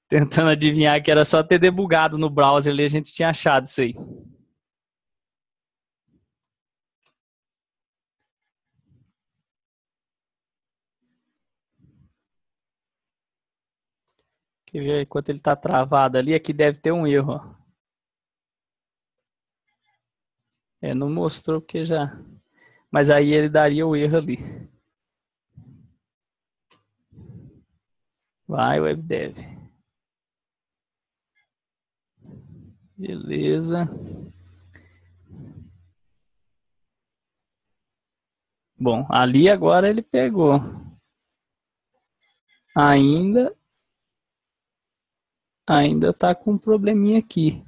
tentando adivinhar que era só ter debugado no browser ali, a gente tinha achado isso aí. Quer ver enquanto ele tá travado ali, aqui deve ter um erro, ó. Não mostrou porque já... Mas aí ele daria o erro ali. Vai, WebDev. Beleza. Bom, ali agora ele pegou. Ainda tá com um probleminha aqui.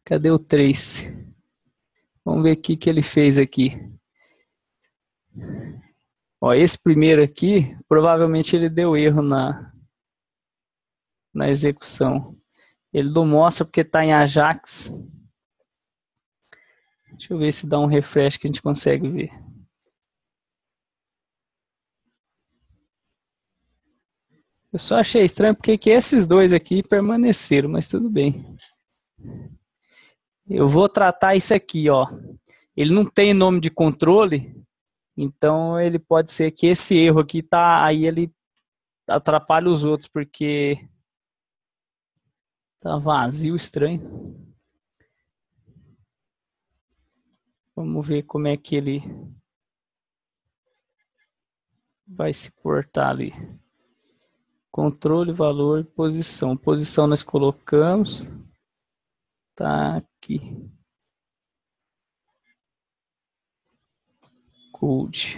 Cadê o trace? Vamos ver o que ele fez aqui. Ó, esse primeiro aqui, provavelmente ele deu erro na execução. Ele não mostra porque está em Ajax. Deixa eu ver se dá um refresh que a gente consegue ver. Eu só achei estranho porque que esses dois aqui permaneceram, mas tudo bem. Eu vou tratar isso aqui, ó. Ele não tem nome de controle, então ele pode ser que esse erro aqui tá aí, ele atrapalha os outros porque tá vazio, estranho. Vamos ver como é que ele vai se portar ali. Controle, valor, posição. Posição nós colocamos. Tá aqui. Code.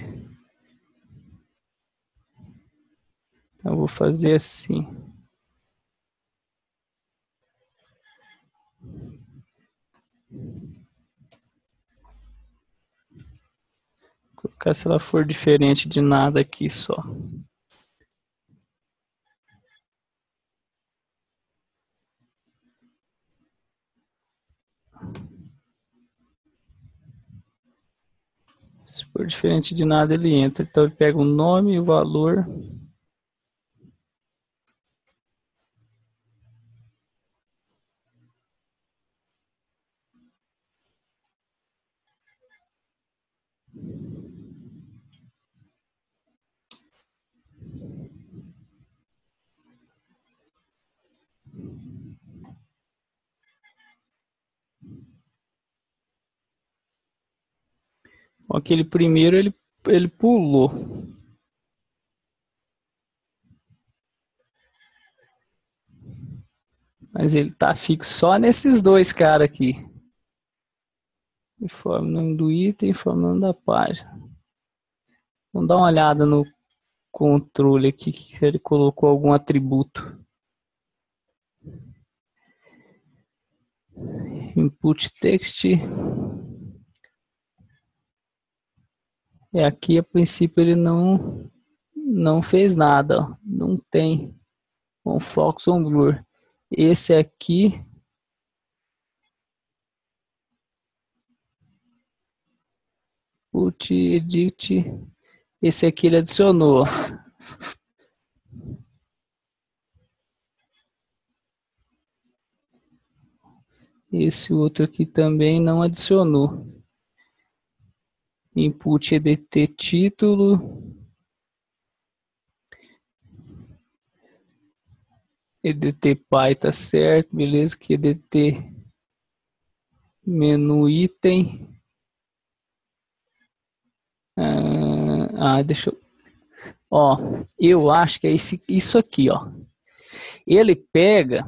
Então eu vou fazer assim. Vou colocar se ela for diferente de nada aqui só. Se for diferente de nada, ele entra. Então ele pega o nome e o valor. Aquele primeiro ele pulou. Mas ele tá fixo só nesses dois caras aqui. Informe o nome do item, informe o nome da página. Vamos dar uma olhada no controle aqui, se ele colocou algum atributo. Input text. Aqui a princípio ele não fez nada, ó. Não tem on focus on blur. Esse aqui put edit, esse aqui ele adicionou. Esse outro aqui também não adicionou. Input EDT título. EDT Py tá certo, beleza, que EDT menu item. Deixa eu... Ó, eu acho que é isso aqui, ó. Ele pega,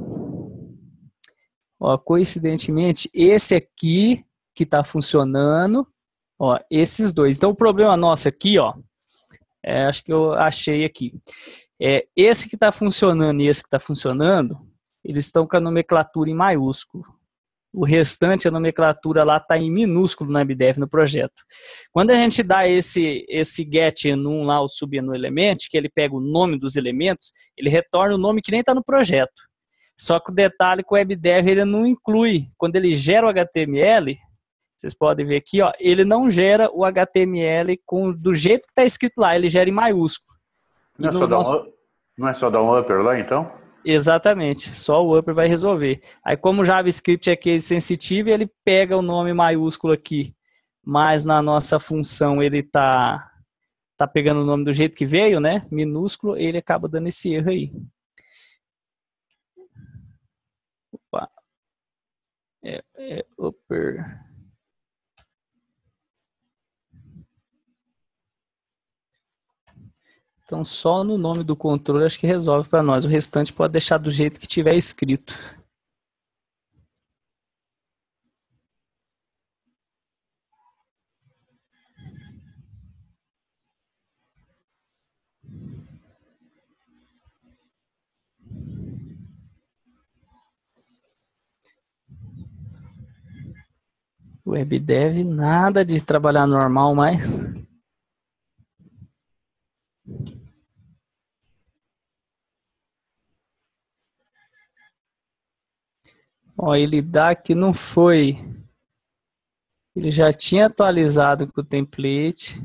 ó, coincidentemente, esse aqui que tá funcionando, ó, esses dois. Então o problema nosso aqui, ó, acho que eu achei aqui. Esse que está funcionando e esse que está funcionando, eles estão com a nomenclatura em maiúsculo. O restante, a nomenclatura lá está em minúsculo no WebDev no projeto. Quando a gente dá esse get enum lá, o subenum element, que ele pega o nome dos elementos, ele retorna o nome que nem está no projeto. Só que o detalhe que o WebDev ele não inclui. Quando ele gera o HTML, vocês podem ver aqui, ó, ele não gera o HTML do jeito que está escrito lá, ele gera em maiúsculo. Não é só dar um upper lá, então? Exatamente, só o upper vai resolver. Aí como o JavaScript é case sensitivo, ele pega o nome maiúsculo aqui, mas na nossa função ele tá pegando o nome do jeito que veio, né? Minúsculo, ele acaba dando esse erro aí. Opa. Upper. Então, só no nome do controle acho que resolve para nós. O restante pode deixar do jeito que tiver escrito. WebDev, nada de trabalhar normal mais. Ó, ele dá que não foi. Ele já tinha atualizado com o template.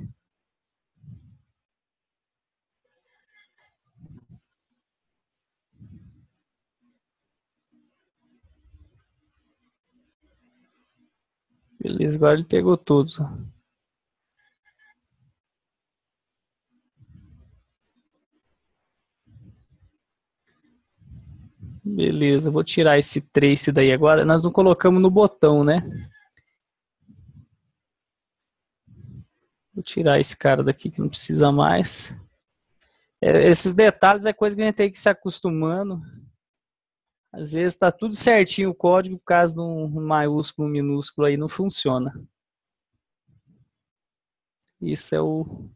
Beleza, agora ele pegou todos. Beleza, vou tirar esse trace daí agora. Nós não colocamos no botão, né? Vou tirar esse cara daqui que não precisa mais. Esses detalhes é coisa que a gente tem que ir se acostumando. Às vezes está tudo certinho o código, por causa de um maiúsculo, um minúsculo aí não funciona. Isso é o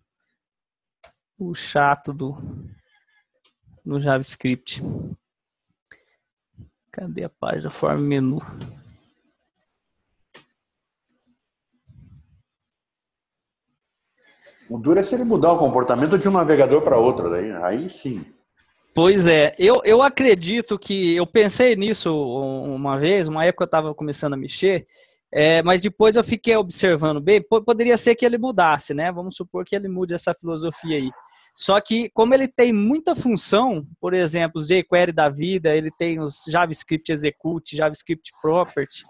chato do JavaScript. Cadê a página? Form menu. O duro é se ele mudar o comportamento de um navegador para outro, daí. Aí sim. Pois é, eu acredito que eu pensei nisso uma vez, uma época eu estava começando a mexer, mas depois eu fiquei observando bem, poderia ser que ele mudasse, né? Vamos supor que ele mude essa filosofia aí. Só que como ele tem muita função, por exemplo, os jQuery da vida, ele tem os JavaScript execute, JavaScript property,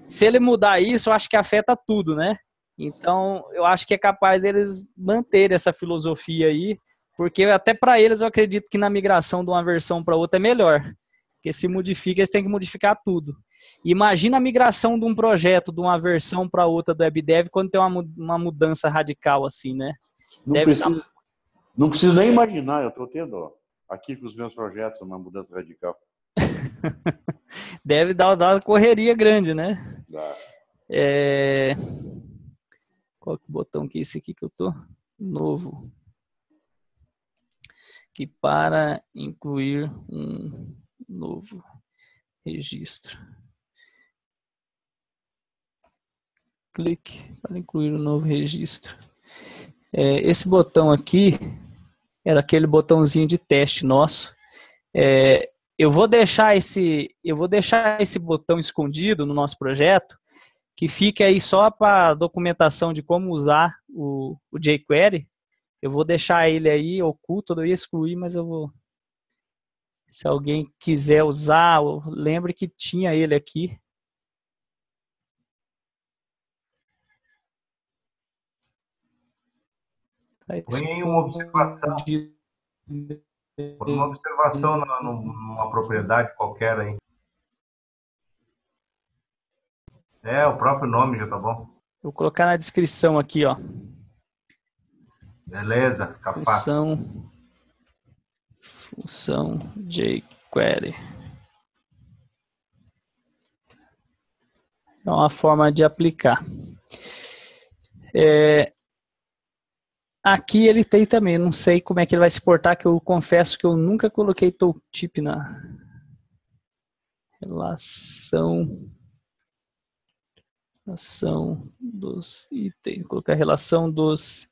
se ele mudar isso, eu acho que afeta tudo, né? Então, eu acho que é capaz eles manterem essa filosofia aí, porque até para eles eu acredito que na migração de uma versão para outra é melhor. Porque se modifica, eles têm que modificar tudo. Imagina a migração de um projeto, de uma versão para outra do WebDev, quando tem uma mudança radical assim, né? Não preciso nem imaginar, eu estou tendo aqui com os meus projetos uma mudança radical. Deve dar uma correria grande, né? Dá. Qual que é o botão que é esse aqui que eu tô? Novo. Que para incluir um novo registro. Clique para incluir um novo registro. Esse botão aqui era aquele botãozinho de teste nosso. Eu vou deixar esse botão escondido no nosso projeto, que fica aí só para documentação de como usar o jQuery. Eu vou deixar ele aí oculto, eu ia excluir, mas eu vou... Se alguém quiser usar, lembre que tinha ele aqui. Põe aí uma observação. Põe uma observação numa propriedade qualquer aí. O próprio nome já tá bom. Vou colocar na descrição aqui, ó. Beleza, fica fácil. Função jQuery. É uma forma de aplicar. Aqui ele tem também, não sei como é que ele vai se portar, que eu confesso que eu nunca coloquei tooltip na relação dos itens. Vou colocar a relação dos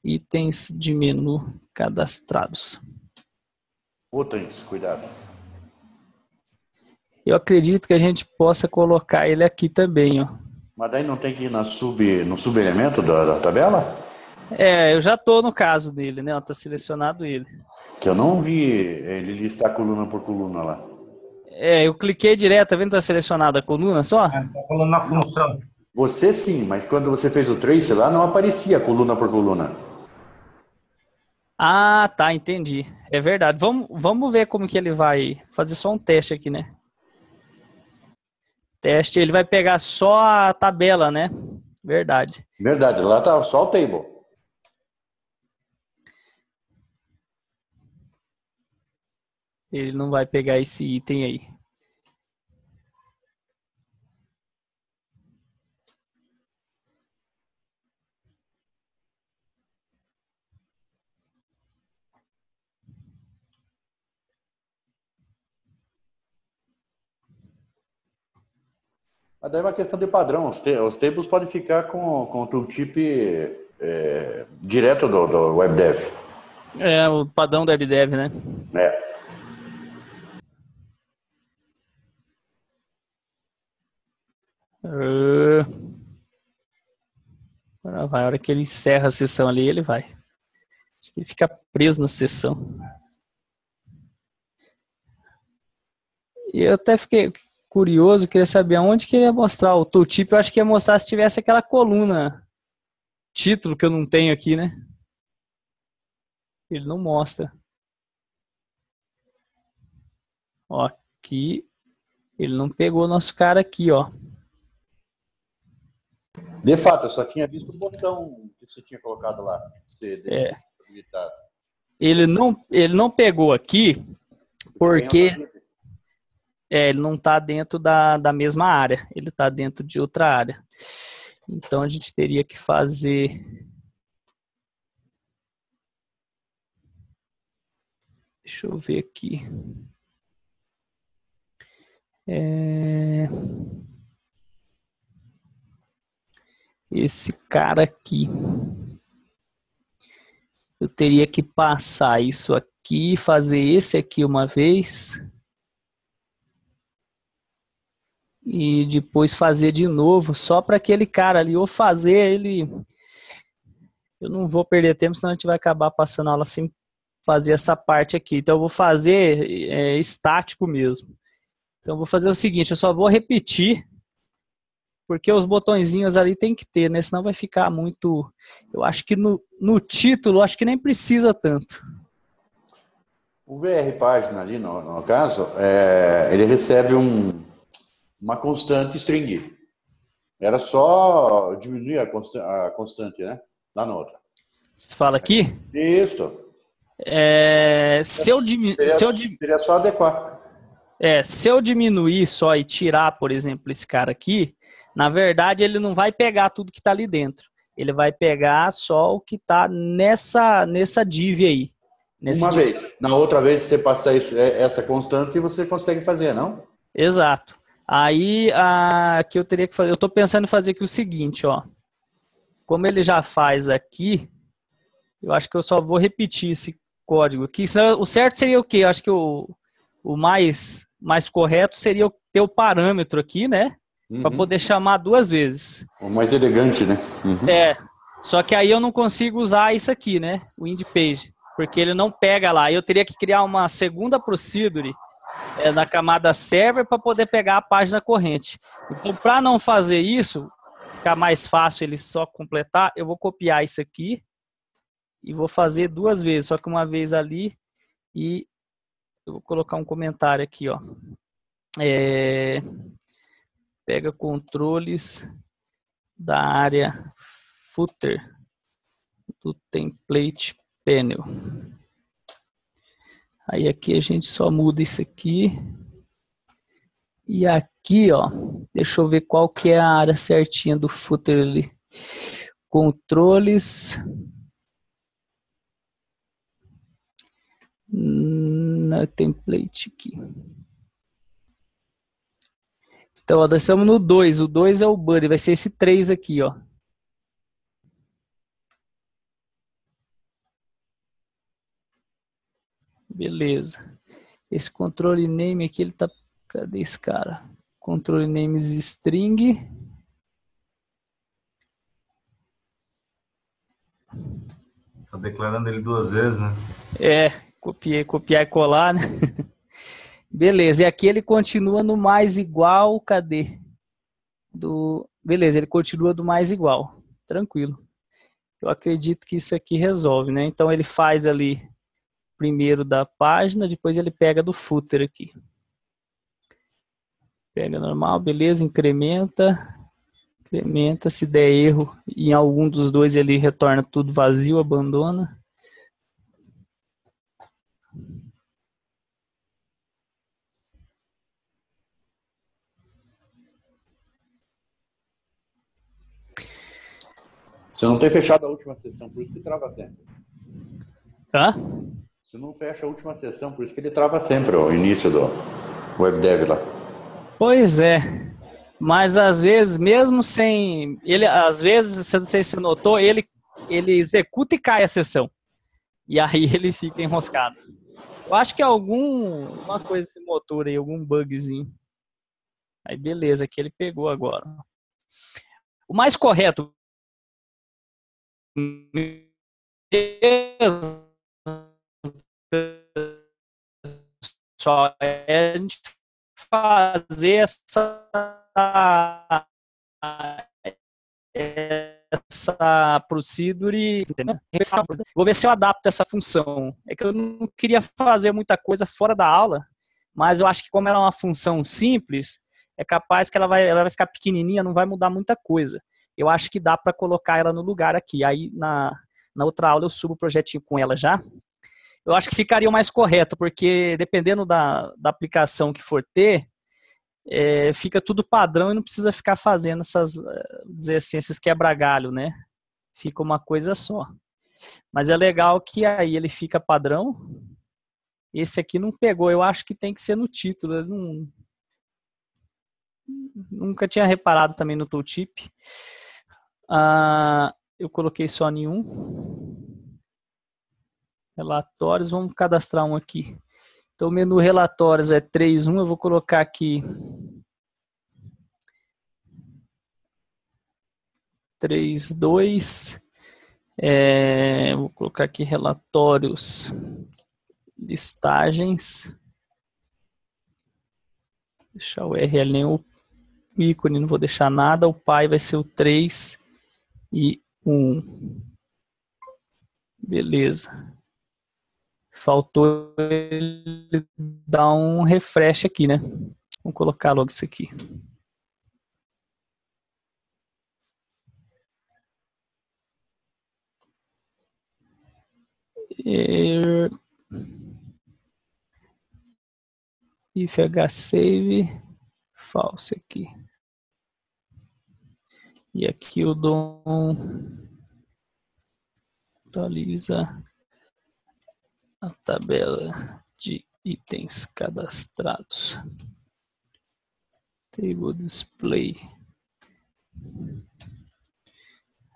itens de menu cadastrados. Itens, cuidado. Eu acredito que a gente possa colocar ele aqui também, ó. Mas daí não tem que ir no subelemento da tabela? Eu já tô no caso dele, né? Tá selecionado ele. Que eu não vi ele listar coluna por coluna lá. Eu cliquei direto, tá vendo? Tá selecionada a coluna só? Tá falando na função. Você sim, mas quando você fez o trace lá, não aparecia coluna por coluna. Ah, tá, entendi. É verdade. Vamos ver como que ele vai fazer só um teste aqui, né? Teste, ele vai pegar só a tabela, né? Verdade. Verdade, lá tá só o table. Ele não vai pegar esse item aí. Mas daí é uma questão de padrão. Os tables podem ficar com o tooltip direto do WebDev. O padrão do WebDev, né? Agora vai, a hora que ele encerra a sessão ali, ele vai. Acho que ele fica preso na sessão. E eu até fiquei curioso, queria saber aonde que ele ia mostrar o tooltip. Eu acho que ia mostrar se tivesse aquela coluna título que eu não tenho aqui, né? Ele não mostra. Ó, aqui ele não pegou o nosso cara aqui, ó. De fato, eu só tinha visto o botão que você tinha colocado lá. Ele não pegou aqui porque ele não está dentro da mesma área. Ele está dentro de outra área. Então a gente teria que fazer... Deixa eu ver aqui. Esse cara aqui. Eu teria que passar isso aqui, fazer esse aqui uma vez. E depois fazer de novo, só para aquele cara ali, ou fazer ele... Eu não vou perder tempo, senão a gente vai acabar passando a aula sem fazer essa parte aqui. Então eu vou fazer estático mesmo. Então eu vou fazer o seguinte, eu só vou repetir, porque os botõezinhos ali tem que ter, né? Senão vai ficar muito... Eu acho que no título, acho que nem precisa tanto. O VR página ali, no caso, ele recebe uma constante string. Era só diminuir a constante, né? Lá na outra. Você fala aqui? Isso. Seria só adequar. Se eu diminuir só e tirar, por exemplo, esse cara aqui, na verdade ele não vai pegar tudo que está ali dentro. Ele vai pegar só o que está nessa div aí. Uma vez. Na outra vez, você passar essa constante, você consegue fazer, não? Exato. Aí, que eu teria que fazer, eu estou pensando em fazer aqui o seguinte, ó. Como ele já faz aqui, eu acho que eu só vou repetir esse código aqui. O certo seria o quê? Eu acho que o mais correto seria eu ter o parâmetro aqui, né? Para poder chamar duas vezes. O mais elegante, né? Só que aí eu não consigo usar isso aqui, né? O end page, porque ele não pega lá. Eu teria que criar uma segunda procedure na camada server para poder pegar a página corrente. Então, para não fazer isso, ficar mais fácil ele só completar, eu vou copiar isso aqui e vou fazer duas vezes, só que uma vez ali e eu vou colocar um comentário aqui, ó. Pega controles da área footer do template panel. Aí aqui a gente só muda isso aqui. E aqui, ó, deixa eu ver qual que é a área certinha do footer ali. Controles. Na template aqui. Então, ó, nós estamos no 2. O 2 é o buddy, vai ser esse 3 aqui, ó. Beleza. Esse controle name aqui, ele tá... Cadê esse cara? Controle names string. Tá declarando ele duas vezes, né? Copiar e colar, né? Beleza, e aqui ele continua no mais igual, cadê? Beleza, ele continua do mais igual. Tranquilo. Eu acredito que isso aqui resolve, né? Então ele faz ali primeiro da página, depois ele pega do footer aqui. Pega normal, beleza, incrementa, se der erro em algum dos dois ele retorna tudo vazio, abandona. Você não tem fechado a última sessão, por isso que trava sempre. Hã? Você não fecha a última sessão, por isso que ele trava sempre o início do WebDev lá. Pois é. Mas às vezes, mesmo sem... às vezes, não sei se você notou, ele executa e cai a sessão. E aí ele fica enroscado. Eu acho que é alguma coisa desse motor aí, algum bugzinho. Aí beleza, que ele pegou agora. O mais correto só é a gente fazer essa procedure. Vou ver se eu adapto essa função. É que eu não queria fazer muita coisa fora da aula, mas eu acho que como ela é uma função simples, é capaz que ela vai ficar pequenininha, não vai mudar muita coisa. Eu acho que dá para colocar ela no lugar aqui. Aí na outra aula eu subo o projetinho com ela já. Eu acho que ficaria o mais correto, porque dependendo da aplicação que for ter, fica tudo padrão e não precisa ficar fazendo esses quebra-galho, né? Fica uma coisa só. Mas é legal que aí ele fica padrão. Esse aqui não pegou, eu acho que tem que ser no título. Eu nunca tinha reparado também no tooltip. Eu coloquei só em um. Relatórios, vamos cadastrar um aqui. Então, o menu relatórios é 3.1, eu vou colocar aqui 3.2. Vou colocar aqui relatórios, listagens. Deixar o URL nem o ícone, não vou deixar nada. O pai vai ser o 3 e 1. Beleza. Faltou ele dar um refresh aqui, né? Vamos colocar logo isso aqui. If hsave false aqui. E aqui eu dou atualiza a tabela de itens cadastrados. Table display.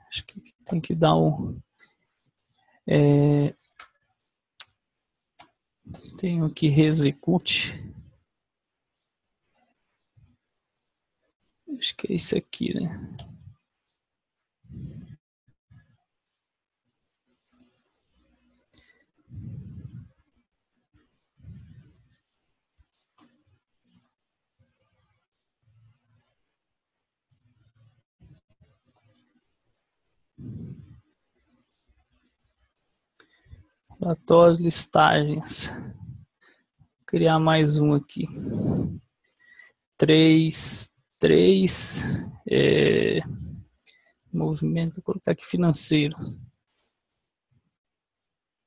Acho que tem que dar um... tenho aqui execute. Acho que é isso aqui, né? Relatórios, listagens. Vou criar mais um aqui. 3. Movimento, vou colocar aqui financeiro.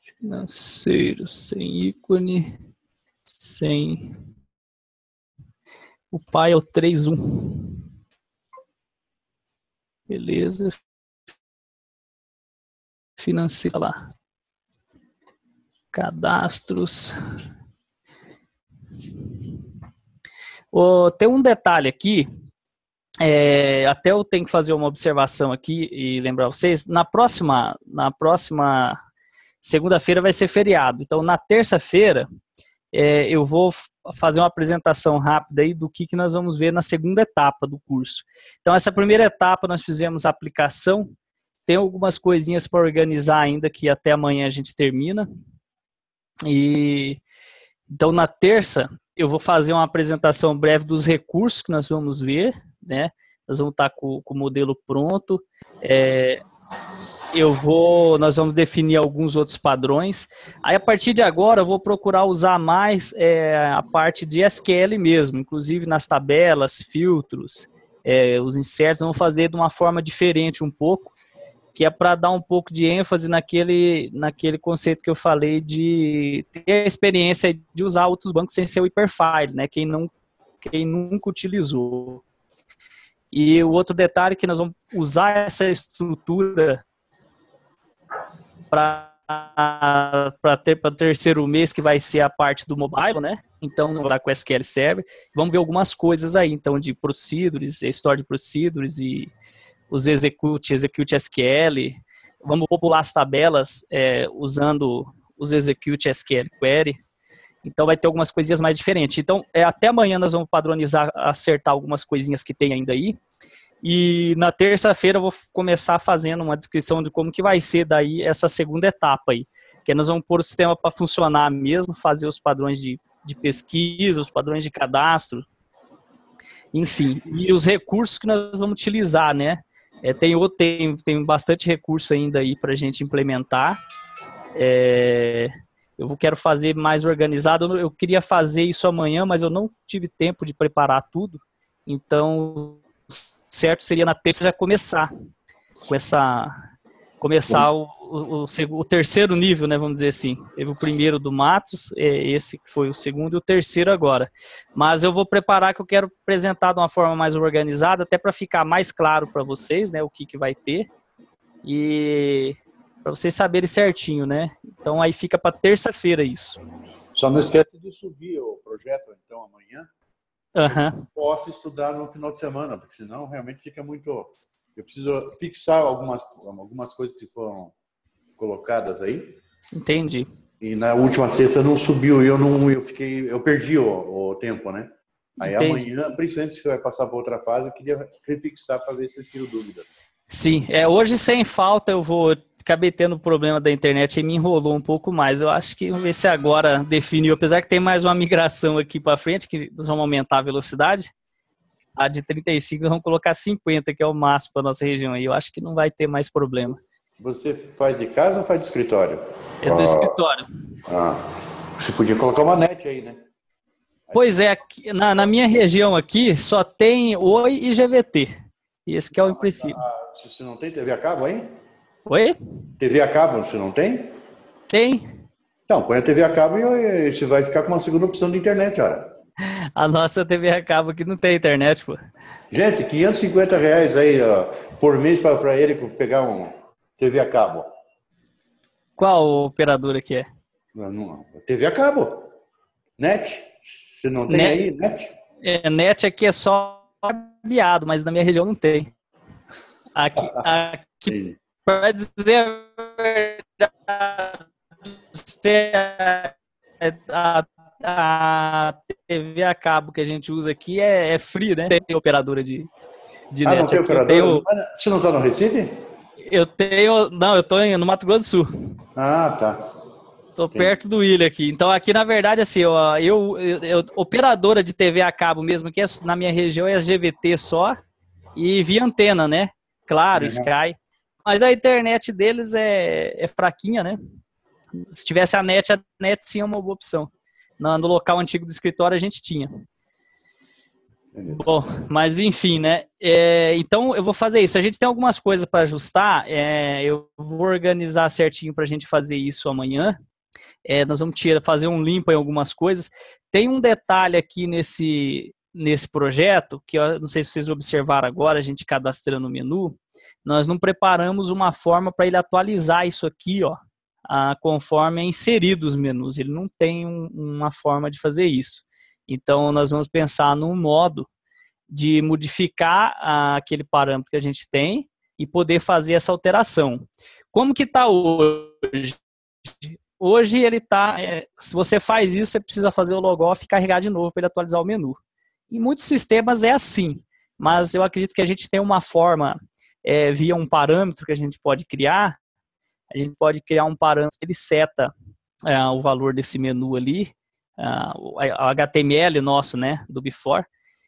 Financeiro, sem ícone, sem... O pai é o 3.1. Beleza. Financeiro lá. Cadastros. Tem um detalhe aqui, até eu tenho que fazer uma observação aqui e lembrar vocês, na próxima segunda-feira vai ser feriado, então na terça-feira eu vou fazer uma apresentação rápida aí do que nós vamos ver na segunda etapa do curso. Então essa primeira etapa nós fizemos a aplicação, tem algumas coisinhas para organizar ainda que até amanhã a gente termina. Então na terça eu vou fazer uma apresentação breve dos recursos que nós vamos ver, né? Nós vamos estar com o modelo pronto. Nós vamos definir alguns outros padrões. Aí a partir de agora eu vou procurar usar mais a parte de SQL mesmo, inclusive nas tabelas, filtros, os inserts, vamos fazer de uma forma diferente um pouco, que é para dar um pouco de ênfase naquele conceito que eu falei de ter a experiência de usar outros bancos sem ser o Hyperfile, né? Quem nunca utilizou. E o outro detalhe é que nós vamos usar essa estrutura para o terceiro mês, que vai ser a parte do mobile, né? Então, vamos lá com o SQL Server. Vamos ver algumas coisas aí, então, de procedures, store de procedures e os execute SQL, vamos popular as tabelas usando os execute SQL query, então vai ter algumas coisinhas mais diferentes. Então, até amanhã nós vamos padronizar, acertar algumas coisinhas que tem ainda aí, e na terça-feira eu vou começar fazendo uma descrição de como que vai ser daí essa segunda etapa aí, que nós vamos pôr o sistema para funcionar mesmo, fazer os padrões de pesquisa, os padrões de cadastro, enfim, e os recursos que nós vamos utilizar, né? Tem bastante recurso ainda aí para a gente implementar. Eu quero fazer mais organizado. Eu queria fazer isso amanhã, mas eu não tive tempo de preparar tudo. Então, certo seria na terça já começar o terceiro nível, né, vamos dizer assim. Teve o primeiro do Matos, esse que foi o segundo e o terceiro agora. Mas eu vou preparar, que eu quero apresentar de uma forma mais organizada, até para ficar mais claro para vocês, né, o que vai ter, e para vocês saberem certinho, né. Então aí fica para terça-feira isso. Só não esquece de subir o projeto, então, amanhã. Uhum. Posso estudar no final de semana, porque senão realmente fica muito... Eu preciso fixar algumas coisas que foram colocadas aí. Entendi. E na última sexta não subiu e eu perdi o tempo, né? Aí Entendi. amanhã, principalmente se você vai passar para outra fase, eu queria refixar para ver se eu tiro dúvida. Sim, hoje sem falta acabei tendo problema da internet e me enrolou um pouco mais. Eu acho que vamos ver se agora definiu, apesar que tem mais uma migração aqui para frente, que nós vamos aumentar a velocidade. A de 35 nós vamos colocar 50, que é o máximo para nossa região aí. Eu acho que não vai ter mais problema. Você faz de casa ou faz de escritório? É do escritório. Você podia colocar uma net aí, né? Pois é, aqui, na minha região aqui só tem Oi e GVT. Esse que é o princípio. Você não tem TV a cabo aí? Oi? TV a cabo você não tem? Tem. Então, põe a TV a cabo e você vai ficar com uma segunda opção de internet, olha. A nossa TV a cabo aqui não tem internet, pô. Gente, R$ 550 aí ó, por mês para ele pegar um TV a cabo. Qual operadora que é? Não, TV a cabo. Net. Você não tem Net. aí, net? Net aqui é só cabeado, mas na minha região não tem. Aqui para dizer a verdade, a TV a cabo que a gente usa aqui é free, né? Tem operadora de net. Não tem operadora? Você não está no Recife? Não, eu tô no Mato Grosso do Sul. Tá. Tô perto do William aqui. Então aqui, na verdade, assim, eu operadora de TV a cabo mesmo, que na minha região é a GVT só, e via antena, né? Claro, Sky. Mas a internet deles é fraquinha, né? Se tivesse a net sim é uma boa opção. No local antigo do escritório a gente tinha. Bom, mas enfim, né? Então eu vou fazer isso. A gente tem algumas coisas para ajustar. Eu vou organizar certinho para a gente fazer isso amanhã. Nós vamos fazer um limpo em algumas coisas. Tem um detalhe aqui nesse projeto, que eu não sei se vocês observaram agora, a gente cadastrando o menu, nós não preparamos uma forma para ele atualizar isso aqui, ó, conforme é inserido os menus. Ele não tem uma forma de fazer isso. Então, nós vamos pensar num modo de modificar aquele parâmetro que a gente tem e poder fazer essa alteração. Como que está hoje? Hoje ele está, se você faz isso, você precisa fazer o logoff e carregar de novo para ele atualizar o menu. Em muitos sistemas é assim, mas eu acredito que a gente tem uma forma, via um parâmetro que a gente pode criar, um parâmetro que ele seta o valor desse menu ali, o HTML nosso, né, do before,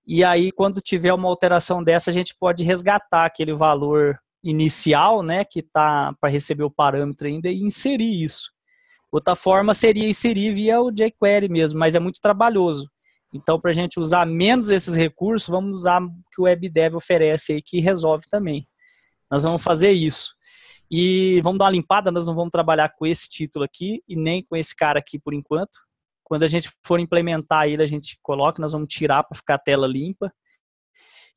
e aí quando tiver uma alteração dessa, a gente pode resgatar aquele valor inicial, né, que está para receber o parâmetro ainda e inserir isso. Outra forma seria inserir via o jQuery mesmo, mas é muito trabalhoso. Então, para a gente usar menos esses recursos, vamos usar o que o WebDev oferece aí, que resolve também. Nós vamos fazer isso. E vamos dar uma limpada, nós não vamos trabalhar com esse título aqui e nem com esse cara aqui por enquanto. Quando a gente for implementar ele, a gente coloca, nós vamos tirar para ficar a tela limpa.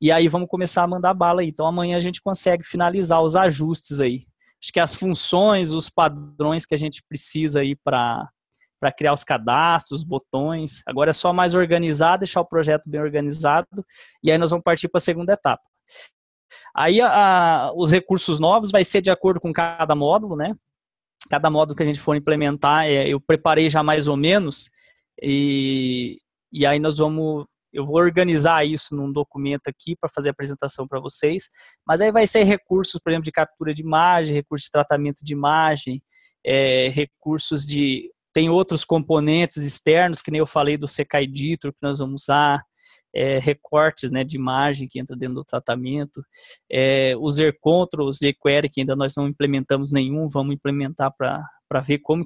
E aí vamos começar a mandar bala aí. Então, amanhã a gente consegue finalizar os ajustes aí. Acho que as funções, os padrões que a gente precisa aí para criar os cadastros, os botões. Agora é só mais organizar, deixar o projeto bem organizado, e aí nós vamos partir para a segunda etapa. Aí os recursos novos vai ser de acordo com cada módulo, né? Cada módulo que a gente for implementar, eu preparei já mais ou menos, e aí eu vou organizar isso num documento aqui para fazer a apresentação para vocês, mas aí vai ser recursos, por exemplo, de captura de imagem, recursos de tratamento de imagem, recursos tem outros componentes externos, que nem eu falei do CK Editor, que nós vamos usar, recortes, né, de imagem que entra dentro do tratamento, user controls, jQuery, que ainda nós não implementamos nenhum, vamos implementar para ver como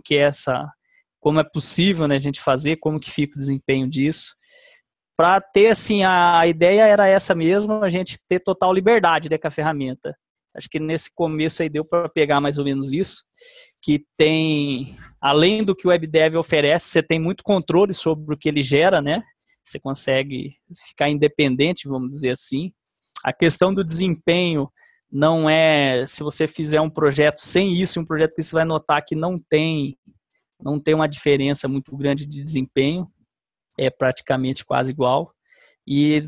é possível, né, a gente fazer, como que fica o desempenho disso. Para ter, assim, a ideia era essa mesmo, a gente ter total liberdade, né, com a ferramenta. Acho que nesse começo aí deu para pegar mais ou menos isso, que tem, além do que o WebDev oferece, você tem muito controle sobre o que ele gera, né? Você consegue ficar independente, vamos dizer assim. A questão do desempenho não é, se você fizer um projeto sem isso, um projeto que você vai notar que não tem uma diferença muito grande de desempenho, é praticamente quase igual. E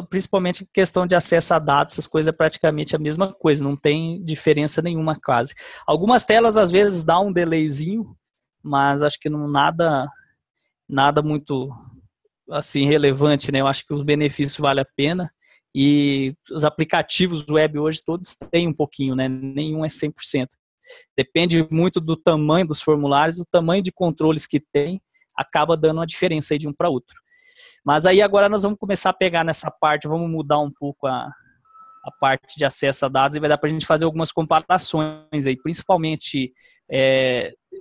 principalmente em questão de acesso a dados, essas coisas é praticamente a mesma coisa, não tem diferença nenhuma quase. Algumas telas às vezes dá um delayzinho, mas acho que nada muito assim relevante, né? Eu acho que os benefícios valem a pena, e os aplicativos web hoje todos têm um pouquinho, né? Nenhum é 100%. Depende muito do tamanho dos formulários, o tamanho de controles que tem acaba dando uma diferença aí de um para outro. Mas aí agora nós vamos começar a pegar nessa parte, vamos mudar um pouco a a parte de acesso a dados e vai dar para a gente fazer algumas comparações aí, principalmente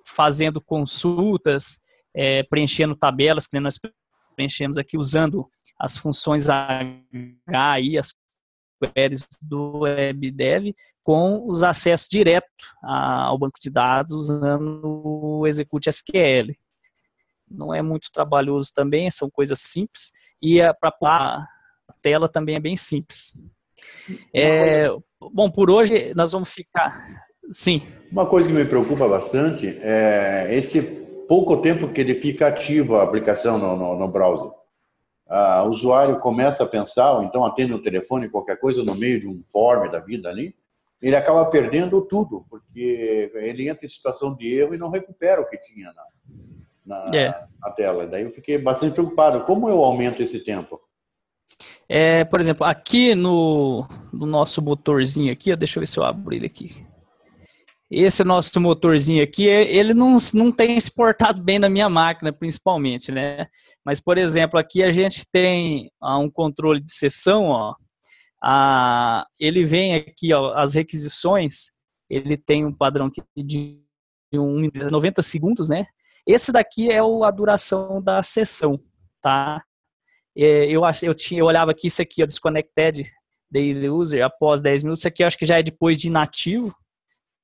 fazendo consultas, preenchendo tabelas, que nós preenchemos aqui usando as funções H e as queries do WebDev com os acessos direto ao banco de dados usando o Execute SQL. Não é muito trabalhoso também, são coisas simples e para a tela também é bem simples. Bom, por hoje nós vamos ficar... Sim. Uma coisa que me preocupa bastante é esse pouco tempo que ele fica ativo a aplicação no browser. O usuário começa a pensar, ou então atende no telefone, qualquer coisa no meio de um form da vida ali, ele acaba perdendo tudo, porque ele entra em situação de erro e não recupera o que tinha na tela. Daí eu fiquei bastante preocupado. Como eu aumento esse tempo? Por exemplo, aqui no nosso motorzinho aqui, deixa eu ver se eu abro ele aqui. Esse nosso motorzinho aqui, ele não tem se portado bem na minha máquina, principalmente, né? Mas, por exemplo, aqui a gente tem um controle de sessão, ó. Ele vem aqui, ó, as requisições, ele tem um padrão de 90 segundos, né? Esse daqui é a duração da sessão, tá? Eu olhava aqui, isso aqui, ó, Disconnected Daily User, após 10 minutos, isso aqui eu acho que já é depois de inativo.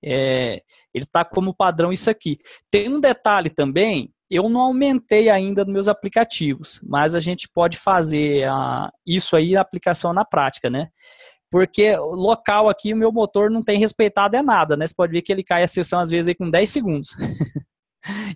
Ele está como padrão isso aqui. Tem um detalhe também, eu não aumentei ainda nos meus aplicativos, mas a gente pode fazer isso aí, a aplicação na prática, né? Porque o local aqui, o meu motor não tem respeitado nada, né? Você pode ver que ele cai a sessão às vezes aí com 10 segundos.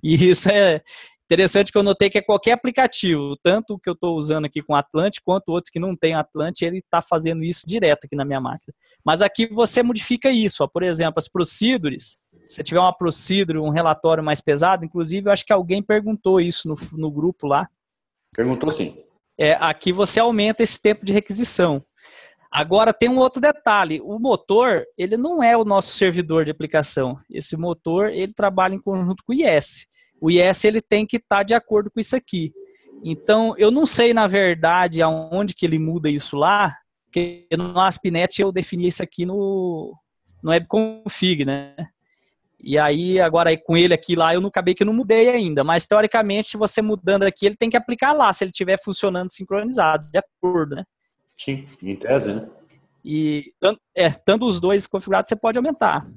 E isso é interessante, que eu notei que qualquer aplicativo, tanto o que eu estou usando aqui com Atlantic, quanto outros que não tem Atlantic, ele está fazendo isso direto aqui na minha máquina. Mas aqui você modifica isso, ó. Por exemplo, as procedures, se tiver uma procedure, um relatório mais pesado, inclusive eu acho que alguém perguntou isso no grupo lá. Perguntou sim. Aqui você aumenta esse tempo de requisição. Agora tem um outro detalhe, o motor, ele não é o nosso servidor de aplicação. Esse motor, ele trabalha em conjunto com o IS. O IS ele tem que estar de acordo com isso aqui. Então, eu não sei, na verdade, aonde que ele muda isso lá, porque no ASP.NET eu defini isso aqui no webconfig, né? E aí, agora com ele aqui lá, eu não acabei que não mudei ainda. Mas, teoricamente, se você mudando aqui, ele tem que aplicar lá, se ele estiver funcionando sincronizado, de acordo, né? Sim, em tese, né? E tanto os dois configurados, você pode aumentar.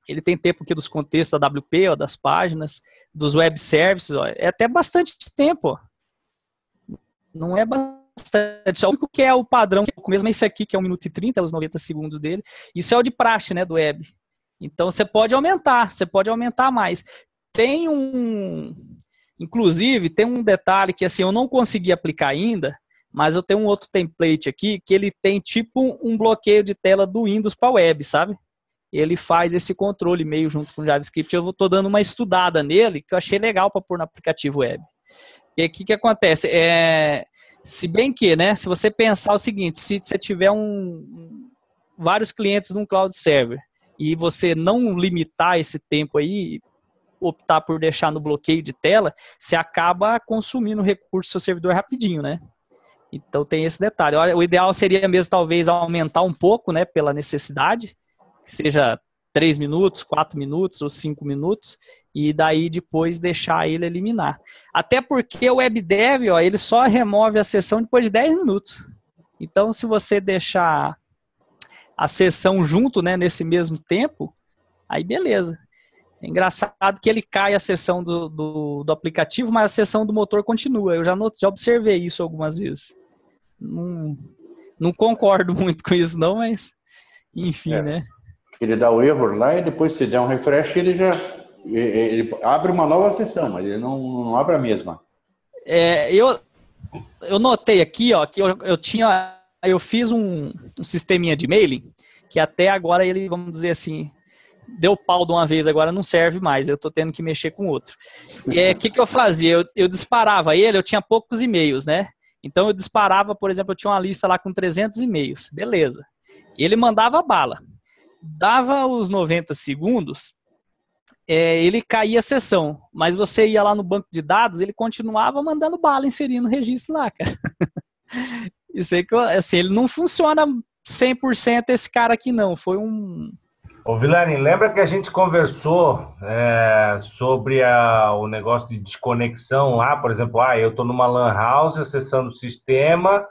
Ele tem tempo aqui dos contextos da WP, ó, das páginas, dos web services, ó, é até bastante tempo. Ó. Não é bastante. O único que é o padrão, que é mesmo esse aqui, que é 1 minuto e 30, os 90 segundos dele. Isso é o de praxe, né, do web. Então você pode aumentar mais. Inclusive, tem um detalhe que assim, eu não consegui aplicar ainda, mas eu tenho um outro template aqui, que ele tem tipo um bloqueio de tela do Windows para web, sabe? Ele faz esse controle meio junto com o JavaScript. Eu estou dando uma estudada nele, que eu achei legal para pôr no aplicativo web. E aqui o que acontece? Se bem que, né, se você pensar o seguinte, se você tiver vários clientes num cloud server e você não limitar esse tempo aí, optar por deixar no bloqueio de tela, você acaba consumindo o recurso do seu servidor rapidinho, né? Então tem esse detalhe. O ideal seria mesmo talvez aumentar um pouco, né, pela necessidade, que seja 3 minutos, 4 minutos ou 5 minutos, e daí depois deixar ele eliminar. Até porque o WebDev, ó, ele só remove a sessão depois de 10 minutos. Então, se você deixar a sessão junto, né, nesse mesmo tempo, aí beleza. É engraçado que ele cai a sessão do aplicativo, mas a sessão do motor continua. Eu já observei isso algumas vezes. Não concordo muito com isso não, mas enfim, né? Ele dá o erro lá e depois se der um refresh, ele abre uma nova sessão, mas ele não abre a mesma. Eu notei aqui, ó, que eu fiz um sisteminha de mailing que até agora ele, vamos dizer assim, deu pau de uma vez, agora não serve mais, eu tô tendo que mexer com outro. E o que eu fazia? Eu disparava ele, eu tinha poucos e-mails, né? Então eu disparava, por exemplo, eu tinha uma lista lá com 300 e-mails, beleza. Ele mandava bala. Dava os 90 segundos, ele caía a sessão, mas você ia lá no banco de dados, ele continuava mandando bala, inserindo o registro lá, cara. Isso aí que assim, ele não funciona 100% esse cara aqui não, foi um... Ô, Vilarin, lembra que a gente conversou sobre o negócio de desconexão lá? Por exemplo, eu estou numa LAN house acessando o sistema,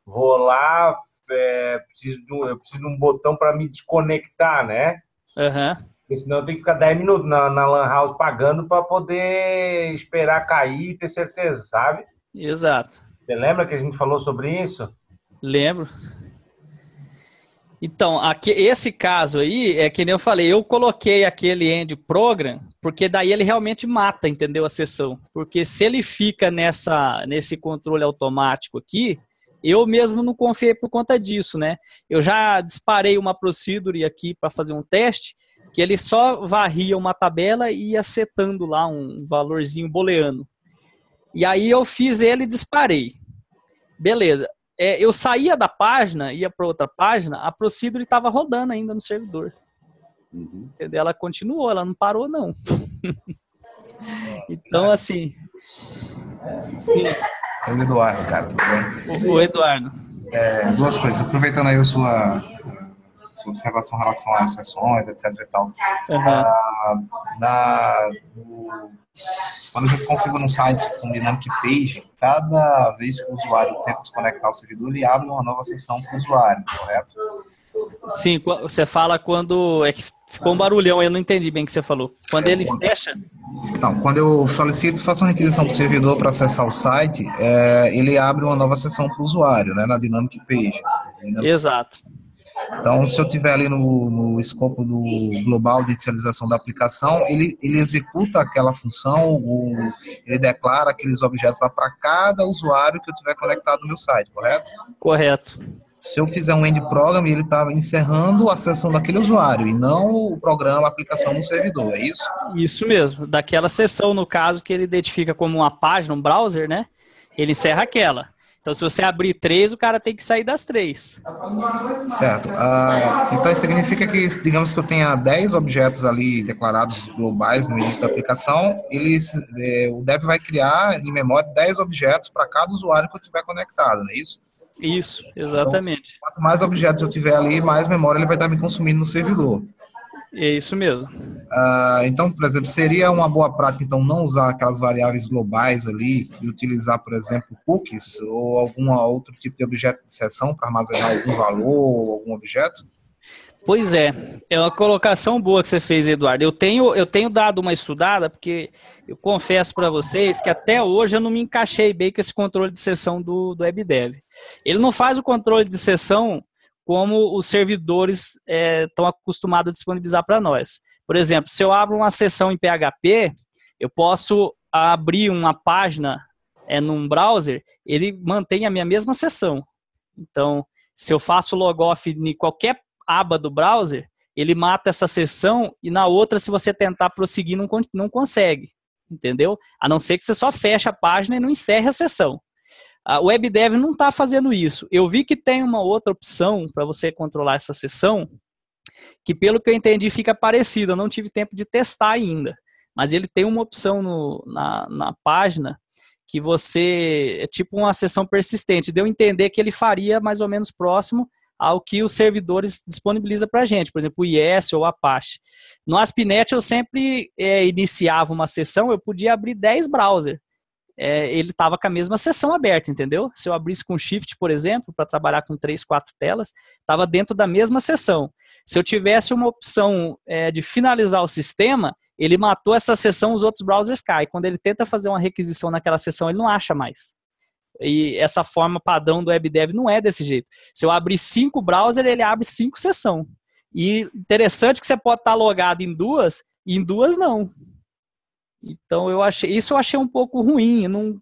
vou lá, eu preciso de um botão para me desconectar, né? Uhum. Porque senão eu tenho que ficar 10 minutos na LAN house pagando para poder esperar cair e ter certeza, sabe? Exato. Você lembra que a gente falou sobre isso? Lembro. Então, esse caso aí, é que nem eu falei, eu coloquei aquele end program, porque daí ele realmente mata, entendeu, a sessão. Porque se ele fica nesse controle automático aqui, eu mesmo não confiei por conta disso, né? Eu já disparei uma procedure aqui para fazer um teste, que ele só varria uma tabela e ia setando lá um valorzinho booleano. E aí eu fiz ele e disparei. Beleza. Eu saía da página, ia para outra página, a procedure estava rodando ainda no servidor. Uhum. Entendeu? Ela continuou, ela não parou, não. Então, assim... Sim. É o Eduardo, cara, tudo bem? O Eduardo. Duas coisas. Aproveitando aí a sua observação em relação às sessões, etc e tal. Uhum. Quando a gente configura um site com Dynamic Page, cada vez que o usuário tenta se conectar ao servidor, ele abre uma nova sessão para o usuário, correto? Sim, você fala quando... É que ficou um barulhão, eu não entendi bem o que você falou. Quando ele fecha... Não, quando eu solicito, faço uma requisição para o servidor para acessar o site, ele abre uma nova sessão para o usuário, né, na Dynamic Page. Exato. Então, se eu tiver ali no escopo do global de inicialização da aplicação, ele executa aquela função, ele declara aqueles objetos lá para cada usuário que eu tiver conectado no meu site, correto? Correto. Se eu fizer um end program, ele está encerrando a sessão daquele usuário e não o programa, a aplicação no servidor, é isso? Isso mesmo. Daquela sessão, no caso, que ele identifica como uma página, um browser, né? Ele encerra aquela. Então, se você abrir 3, o cara tem que sair das 3. Certo. Então, isso significa que, digamos que eu tenha 10 objetos ali declarados globais no início da aplicação, o dev vai criar em memória 10 objetos para cada usuário que eu tiver conectado, não é isso? Isso, exatamente. Então, quanto mais objetos eu tiver ali, mais memória ele vai estar me consumindo no servidor. É isso mesmo. Então, por exemplo, seria uma boa prática, então, não usar aquelas variáveis globais ali e utilizar, por exemplo, cookies ou algum outro tipo de objeto de sessão para armazenar algum valor ou algum objeto? Pois é uma colocação boa que você fez, Eduardo. Eu tenho dado uma estudada, porque eu confesso para vocês que até hoje eu não me encaixei bem com esse controle de sessão do WebDev. Ele não faz o controle de sessão como os servidores estão acostumados a disponibilizar para nós. Por exemplo, se eu abro uma sessão em PHP, eu posso abrir uma página num browser, ele mantém a minha mesma sessão. Então, se eu faço logoff em qualquer aba do browser, ele mata essa sessão e na outra, se você tentar prosseguir, não consegue. Entendeu? A não ser que você só feche a página e não encerre a sessão. O WebDev não está fazendo isso. Eu vi que tem uma outra opção para você controlar essa sessão, que pelo que eu entendi fica parecida. Eu não tive tempo de testar ainda. Mas ele tem uma opção na página que você... É tipo uma sessão persistente. Deu a entender que ele faria mais ou menos próximo ao que os servidores disponibilizam para a gente. Por exemplo, o IS ou o Apache. No ASP.NET eu sempre iniciava uma sessão, eu podia abrir 10 browsers. Ele estava com a mesma sessão aberta, entendeu? Se eu abrisse com Shift, por exemplo, para trabalhar com 3, 4 telas, estava dentro da mesma sessão. Se eu tivesse uma opção de finalizar o sistema, ele matou essa sessão, os outros browsers caem. Quando ele tenta fazer uma requisição naquela sessão, ele não acha mais. E essa forma padrão do WebDev não é desse jeito. Se eu abrir 5 browsers, ele abre 5 sessões. E interessante que você pode estar logado em 2, e em 2 não. Então eu achei um pouco ruim, não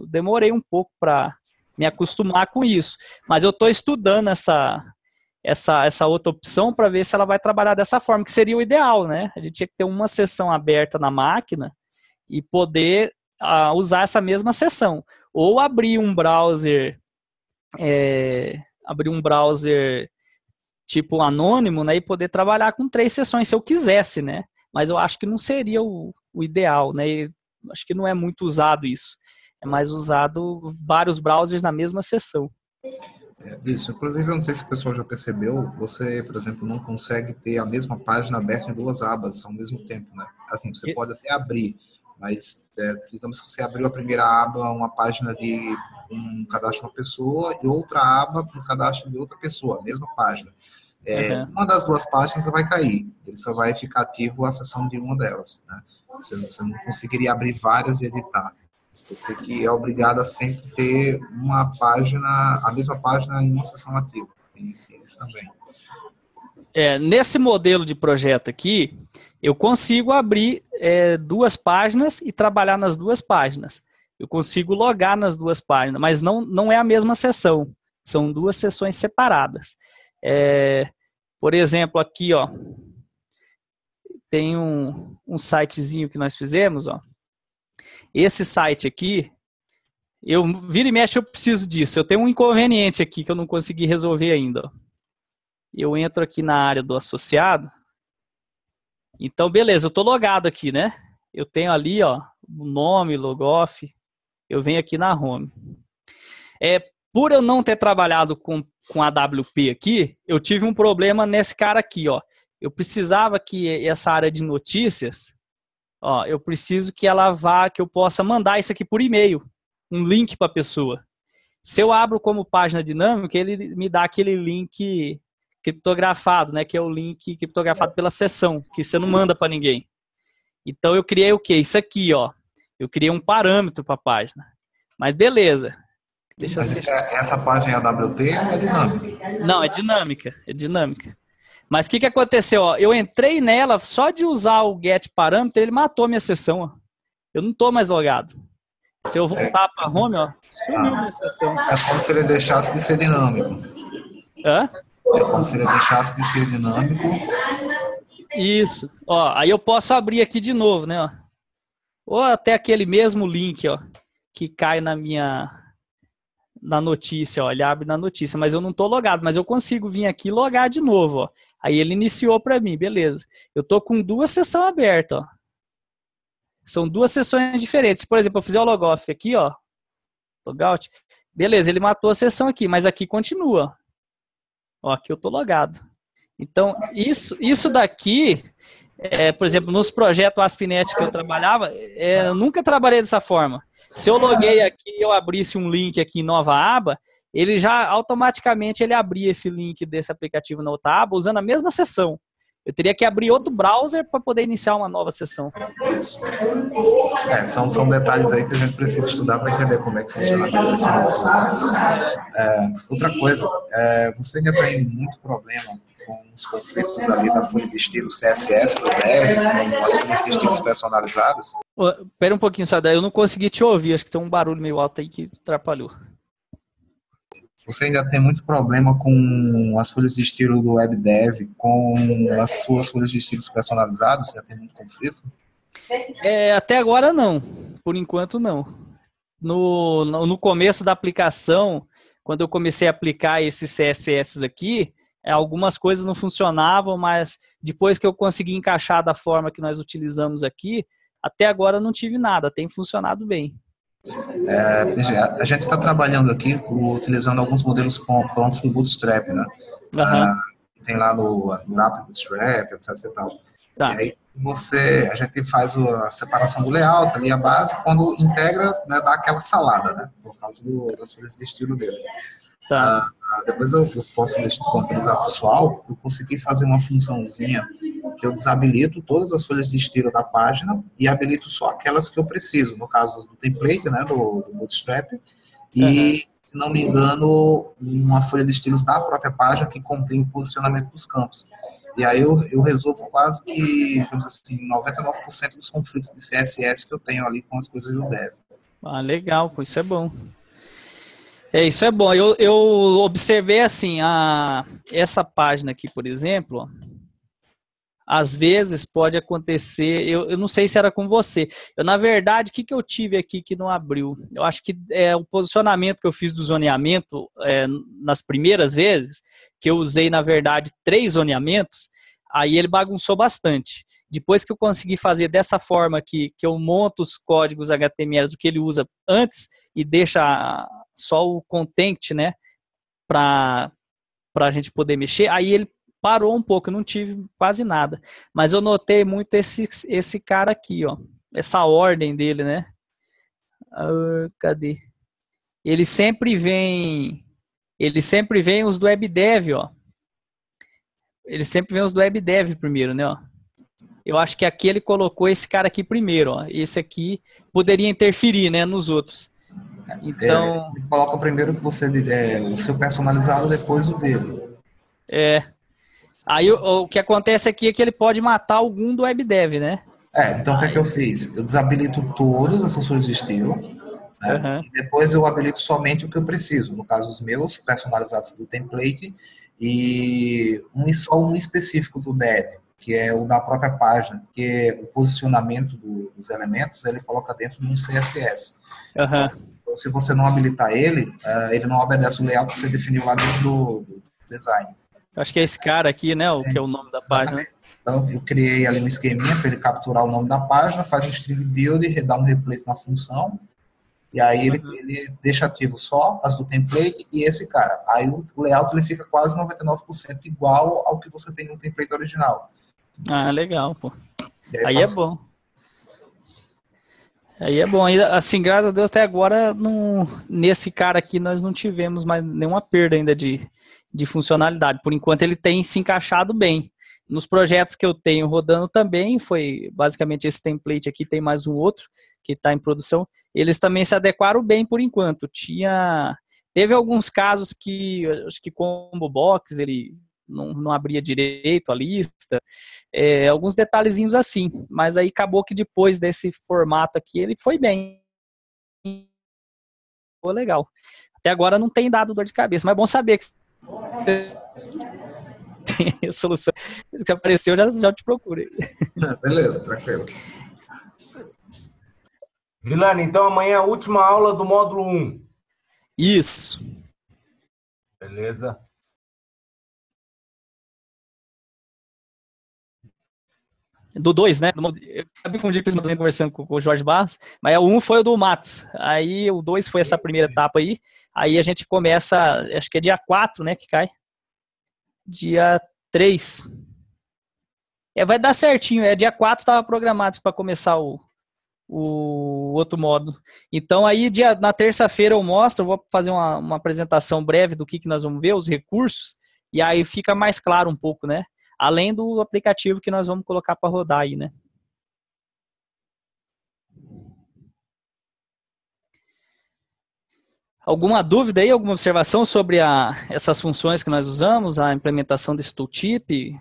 demorei um pouco para me acostumar com isso. Mas eu estou estudando essa outra opção para ver se ela vai trabalhar dessa forma, que seria o ideal, né? A gente tinha que ter uma sessão aberta na máquina e poder usar essa mesma sessão. Ou abrir um browser tipo anônimo, né? E poder trabalhar com 3 sessões se eu quisesse, né? Mas eu acho que não seria o ideal, né? E acho que não é muito usado isso. É mais usado vários browsers na mesma sessão. Isso, inclusive, eu não sei se o pessoal já percebeu, você, por exemplo, não consegue ter a mesma página aberta em duas abas ao mesmo tempo, né? Assim, você pode até abrir, mas digamos que você abriu a primeira aba, uma página de um cadastro de uma pessoa, e outra aba para o cadastro de outra pessoa, a mesma página. Uhum. Uma das duas páginas vai cair, ele só vai ficar ativo a sessão de uma delas, né? Você não conseguiria abrir várias e editar. Você tem que é obrigado a sempre ter uma página, a mesma página em uma sessão ativa. Tem isso também. Nesse modelo de projeto aqui, eu consigo abrir duas páginas e trabalhar nas duas páginas. Eu consigo logar nas duas páginas, mas não é a mesma sessão. São duas sessões separadas. Por exemplo, aqui, ó, tem um sitezinho que nós fizemos, ó. Esse site aqui, vira e mexe, eu preciso disso. Eu tenho um inconveniente aqui que eu não consegui resolver ainda, ó. Eu entro aqui na área do associado. Então, beleza, eu estou logado aqui, né? Eu tenho ali, ó, o nome, logoff. Eu venho aqui na home. Por eu não ter trabalhado com AWP aqui, eu tive um problema nesse cara aqui, ó. Eu precisava que essa área de notícias, ó, eu preciso que ela vá, que eu possa mandar isso aqui por e-mail, um link para a pessoa. Se eu abro como página dinâmica, ele me dá aquele link criptografado, né, que é o link criptografado pela sessão, que você não manda para ninguém. Então eu criei o quê? Isso aqui, ó. Eu criei um parâmetro para a página. Mas beleza. Mas essa página é AWP ou é dinâmica? Não, é dinâmica. Mas o que aconteceu? Ó? Eu entrei nela, só de usar o get parâmetro, ele matou minha sessão. Ó. Eu não estou mais logado. Se eu voltar para a home, ó, sumiu minha sessão. É como se ele deixasse de ser dinâmico. Hã? É como se ele deixasse de ser dinâmico. Isso. Ó, aí eu posso abrir aqui de novo, né? Ó. Ou até aquele mesmo link, ó, que cai na notícia, ó, ele abre na notícia, mas eu não tô logado, mas eu consigo vir aqui e logar de novo, ó. Aí ele iniciou para mim, beleza. Eu tô com duas sessões abertas, ó. São duas sessões diferentes. Por exemplo, eu fizer o logoff aqui, ó, logout, beleza, ele matou a sessão aqui, mas aqui continua. Ó, aqui eu tô logado. Então, isso daqui, por exemplo, nos projetos ASP.NET que eu trabalhava, eu nunca trabalhei dessa forma. Se eu loguei aqui e eu abrisse um link aqui em nova aba, ele já automaticamente ele abria esse link desse aplicativo na outra aba usando a mesma sessão. Eu teria que abrir outro browser para poder iniciar uma nova sessão. São detalhes aí que a gente precisa estudar para entender como é que funciona esse outra coisa, você ainda tem muito problema com os conflitos ali da folha de estilo CSS do Dev, com as folhas de estilos personalizadas? Espera um pouquinho só, daí eu não consegui te ouvir, acho que tem um barulho meio alto aí que atrapalhou. Você ainda tem muito problema com as folhas de estilo do WebDev, com as suas folhas de estilos personalizados? Você tem muito conflito? Até agora não, por enquanto não. No começo da aplicação, quando eu comecei a aplicar esses CSS aqui, algumas coisas não funcionavam, mas depois que eu consegui encaixar da forma que nós utilizamos aqui, até agora não tive nada, tem funcionado bem. A gente está trabalhando aqui utilizando alguns modelos prontos no Bootstrap, né? Tem lá no Wrap Bootstrap, etc. E tal. Tá. E aí a gente faz a separação do layout ali, a base, quando integra, né, dá aquela salada, né? Por causa das folhas de estilo dele. Tá. Depois eu posso disponibilizar para o pessoal. Eu consegui fazer uma funçãozinha que eu desabilito todas as folhas de estilo da página e habilito só aquelas que eu preciso, no caso do template, né, do Bootstrap, e, se não me engano, uma folha de estilos da própria página que contém o posicionamento dos campos. E aí eu resolvo quase que, digamos assim, 99% dos conflitos de CSS que eu tenho ali com as coisas do Dev. Legal, pô, isso é bom. Isso é bom. Eu observei assim, essa página aqui, por exemplo, ó, às vezes pode acontecer, eu não sei se era com você. Na verdade, o que eu tive aqui que não abriu? Eu acho que o posicionamento que eu fiz do zoneamento nas primeiras vezes, que eu usei, na verdade, 3 zoneamentos, aí ele bagunçou bastante. Depois que eu consegui fazer dessa forma aqui, que eu monto os códigos HTML do que ele usa antes e deixa só o content, né, para a gente poder mexer. Aí ele parou um pouco, eu não tive quase nada. Mas eu notei muito esse cara aqui, ó. Essa ordem dele, né? Cadê? Ele sempre vem os do WebDev, ó. Ele sempre vem os do WebDev primeiro, né, ó. Eu acho que aqui ele colocou esse cara aqui primeiro, ó. Esse aqui poderia interferir, né, nos outros. Então, ele coloca primeiro que você o seu personalizado, depois o dele. Aí o que acontece aqui é que ele pode matar algum do WebDev, né? Então o que é que eu fiz? Eu desabilito todas as sessões de estilo, né? Uhum. E depois eu habilito somente o que eu preciso. No caso, os meus personalizados do template e só um específico do dev, que é o da própria página, porque o posicionamento dos elementos ele coloca dentro de um CSS. Uhum. Então, se você não habilitar ele, ele não obedece o layout que você definiu lá dentro do design. Acho que é esse cara aqui, né? O que é o nome da página. Então, eu criei ali um esqueminha para ele capturar o nome da página, faz um string build, dá um replace na função, e aí ele deixa ativo só as do template e esse cara. Aí o layout ele fica quase 99% igual ao que você tem no template original. Ah, legal, pô. Aí é bom. Aí é bom. Assim, graças a Deus, até agora, nesse cara aqui, nós não tivemos mais nenhuma perda ainda de funcionalidade. Por enquanto, ele tem se encaixado bem. Nos projetos que eu tenho rodando também, foi basicamente esse template aqui, tem mais um outro que está em produção. Eles também se adequaram bem por enquanto. Teve alguns casos que, acho que Combo Box, ele não abria direito a lista, alguns detalhezinhos assim, mas aí acabou que depois desse formato aqui, ele foi bem. Ficou legal. Até agora não tem dado dor de cabeça, mas é bom saber que tem a solução. Se apareceu, já te procuro. Beleza, tranquilo. Vilani, então amanhã é a última aula do módulo 1. Isso. Beleza. Do 2, né? Eu acabei conversando com o Jorge Barros, mas o 1 foi o do Matos. Aí o 2 foi essa primeira etapa aí. Aí a gente começa, acho que é dia 4, né, que cai. Dia 3. Vai dar certinho. Dia 4 estava programado para começar o outro módulo. Então aí na terça-feira eu vou fazer uma apresentação breve do que nós vamos ver, os recursos, e aí fica mais claro um pouco, né? Além do aplicativo que nós vamos colocar para rodar aí, né? Alguma dúvida aí, alguma observação sobre essas funções que nós usamos, a implementação desse tooltip?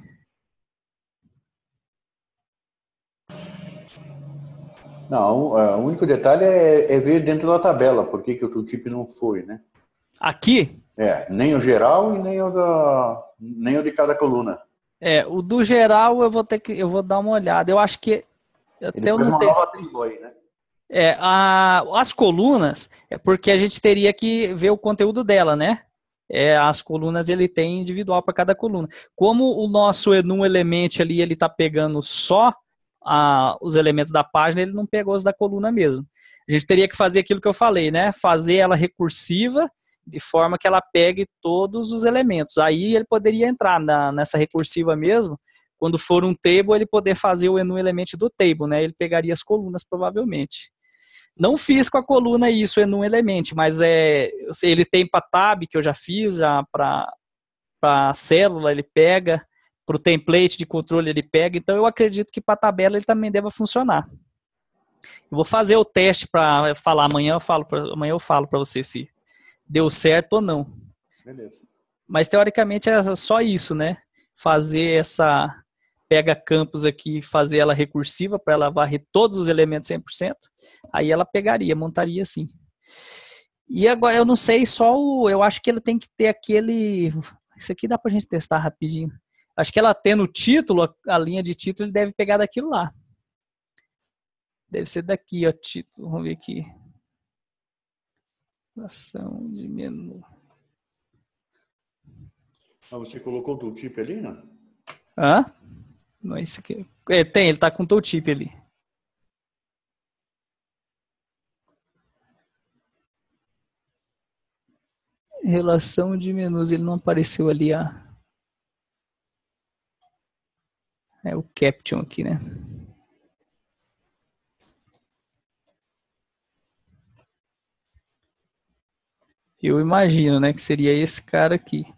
Não, o único detalhe é ver dentro da tabela por que o tooltip não foi, né? Aqui? Nem o geral e nem o de cada coluna. O do geral eu vou dar uma olhada. Eu acho que até eu não testei, né? As colunas é porque a gente teria que ver o conteúdo dela, né? As colunas ele tem individual para cada coluna. Como o nosso Enum Element ali ele tá pegando só os elementos da página, ele não pegou os da coluna mesmo. A gente teria que fazer aquilo que eu falei, né? Fazer ela recursiva de forma que ela pegue todos os elementos. Aí ele poderia entrar nessa recursiva mesmo, quando for um table, ele poder fazer o Enum Element do table, né? Ele pegaria as colunas, provavelmente. Não fiz com a coluna isso, Enum Element, mas ele tem para tab, que eu já fiz, para célula ele pega, para o template de controle ele pega, então eu acredito que para tabela ele também deva funcionar. Eu vou fazer o teste para falar amanhã, eu falo para você se deu certo ou não. Beleza. Mas teoricamente é só isso, né? Fazer pega campos aqui, fazer ela recursiva para ela varrer todos os elementos 100%, aí ela montaria assim. E agora eu não sei, eu acho que ele tem que ter aquele, isso aqui dá pra gente testar rapidinho. Acho que ela tendo o título, a linha de título, ele deve pegar daquilo lá. Deve ser daqui, ó, título, vamos ver aqui. Ação de menu. Você colocou o tooltip ali, não? Não é isso aqui. Ele tá com o tooltip ali. Relação de menus, ele não apareceu ali, é o caption aqui, né? Eu imagino, né, que seria esse cara aqui.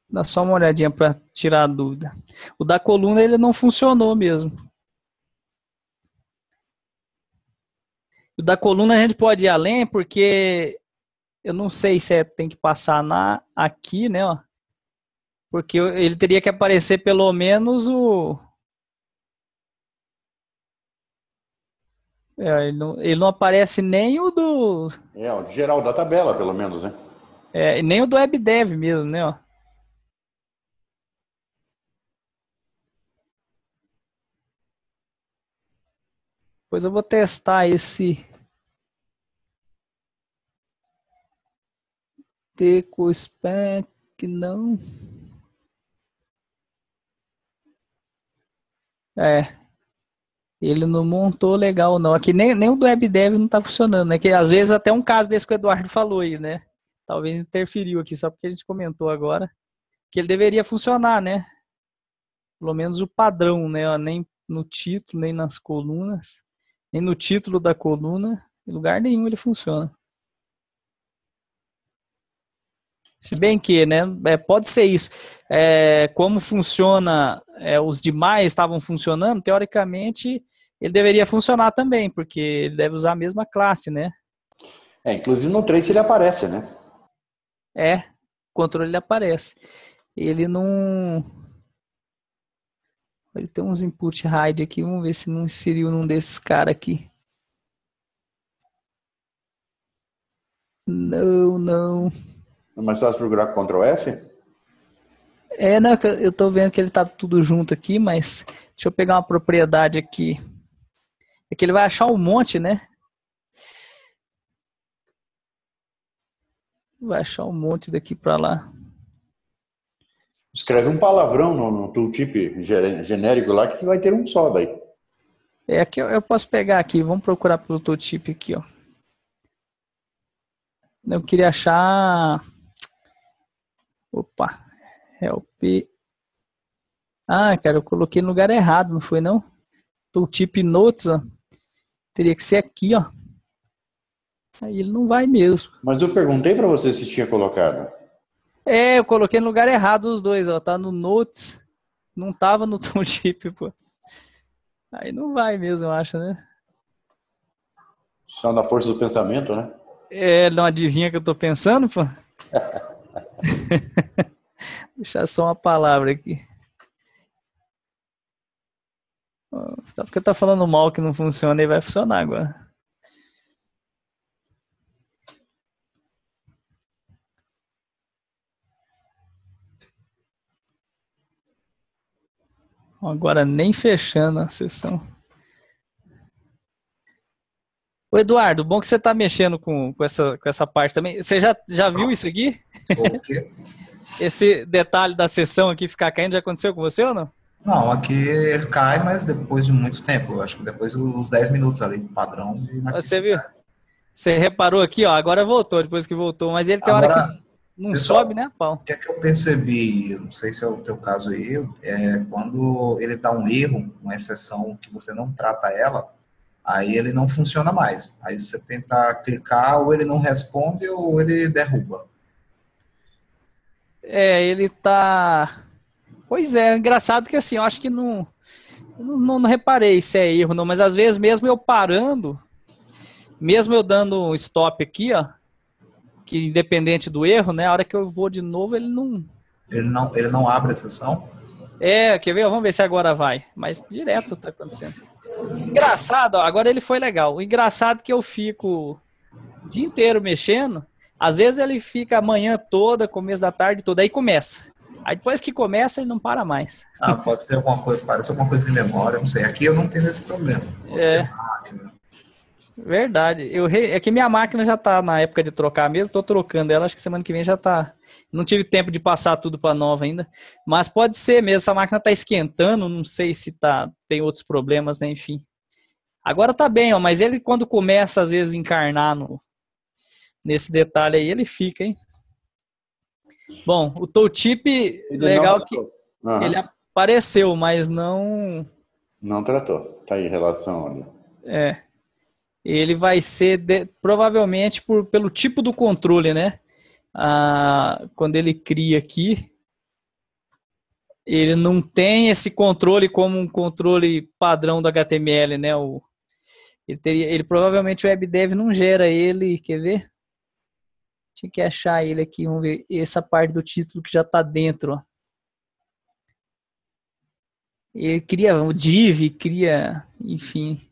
Dá só uma olhadinha para tirar a dúvida. O da coluna, ele não funcionou mesmo. O da coluna a gente pode ir além, porque eu não sei se tem que passar aqui, né, ó. Porque ele teria que aparecer pelo menos ele não aparece nem o do... O geral da tabela, pelo menos, né? nem o do WebDev mesmo, né, ó. Depois eu vou testar esse DecoSpec, não. Ele não montou legal, não. Aqui nem o do WebDev não tá funcionando, né? Que às vezes até um caso desse que o Eduardo falou aí, né? Talvez interferiu aqui, só porque a gente comentou agora que ele deveria funcionar, né? Pelo menos o padrão, né? Nem no título, nem nas colunas, nem no título da coluna, em lugar nenhum ele funciona. Se bem que, né? Pode ser isso. Como funciona, os demais estavam funcionando, teoricamente ele deveria funcionar também, porque ele deve usar a mesma classe, né? Inclusive no Trace ele aparece, né? O controle ele aparece. Ele não... Ele tem uns input hide aqui, vamos ver se não inseriu num desses caras aqui. Não. É mais fácil procurar Ctrl F? Não, eu tô vendo que ele tá tudo junto aqui, mas deixa eu pegar uma propriedade aqui. É que ele vai achar um monte, né? Vai achar um monte daqui pra lá. Escreve um palavrão no tooltip genérico lá que vai ter um só daí. Aqui eu posso pegar aqui, vamos procurar pelo tooltip aqui, ó. Eu queria achar... Opa, help. Cara, eu coloquei no lugar errado, não foi não? Tooltip notes, ó. Teria que ser aqui, ó. Aí ele não vai mesmo. Mas eu perguntei para você se tinha colocado. Eu coloquei no lugar errado os dois, ó. Tá no notes, não tava no tooltip, pô. Aí não vai mesmo, eu acho, né? Só na força do pensamento, né? Não adivinha o que eu tô pensando, pô? Deixar só uma palavra aqui. Só porque tá falando mal que não funciona e vai funcionar agora. Agora nem fechando a sessão. Ô Eduardo, bom que você tá mexendo com essa parte também. Você já viu isso aqui? O quê? Esse detalhe da sessão aqui ficar caindo, já aconteceu com você ou não? Não, aqui ele cai, mas depois de muito tempo. Eu acho que depois dos 10 minutos ali, padrão. Você viu? Você reparou aqui, ó, agora voltou, depois que voltou, mas ele tem hora que não pessoal, sobe, né, pau? O que é que eu percebi, eu não sei se é o teu caso aí, quando ele dá um erro, uma exceção que você não trata ela, aí ele não funciona mais. Aí você tenta clicar, ou ele não responde, ou ele derruba. Ele tá... Pois é, engraçado que assim, eu acho que não reparei se é erro não, mas às vezes mesmo eu parando, mesmo eu dando um stop aqui, ó, que independente do erro, né, a hora que eu vou de novo ele não... Ele não abre a sessão? Quer ver? Vamos ver se agora vai, mas direto tá acontecendo. Engraçado, ó, agora ele foi legal. O engraçado é que eu fico o dia inteiro mexendo, às vezes ele fica a manhã toda, começo da tarde toda, aí começa. Aí depois que começa, ele não para mais. Pode ser alguma coisa, parece alguma coisa de memória, não sei. Aqui eu não tenho esse problema. Pode ser máquina. Verdade. É que minha máquina já tá na época de trocar mesmo, tô trocando ela, acho que semana que vem já tá. Não tive tempo de passar tudo para nova ainda, mas pode ser mesmo, essa máquina tá esquentando, não sei se tem outros problemas, né, enfim. Agora tá bem, ó, mas ele quando começa às vezes a encarnar nesse detalhe aí, ele fica, hein? Bom, o tooltip, legal que ele apareceu, mas não... Não tratou. Tá aí, relação ali. Ele vai ser, provavelmente, pelo tipo do controle, né? Quando ele cria aqui, ele não tem esse controle como um controle padrão do HTML, né? Ele provavelmente o WebDev não gera ele, quer ver? Tinha que achar ele aqui, vamos ver essa parte do título que já está dentro, ó. Ele cria o div, cria, enfim,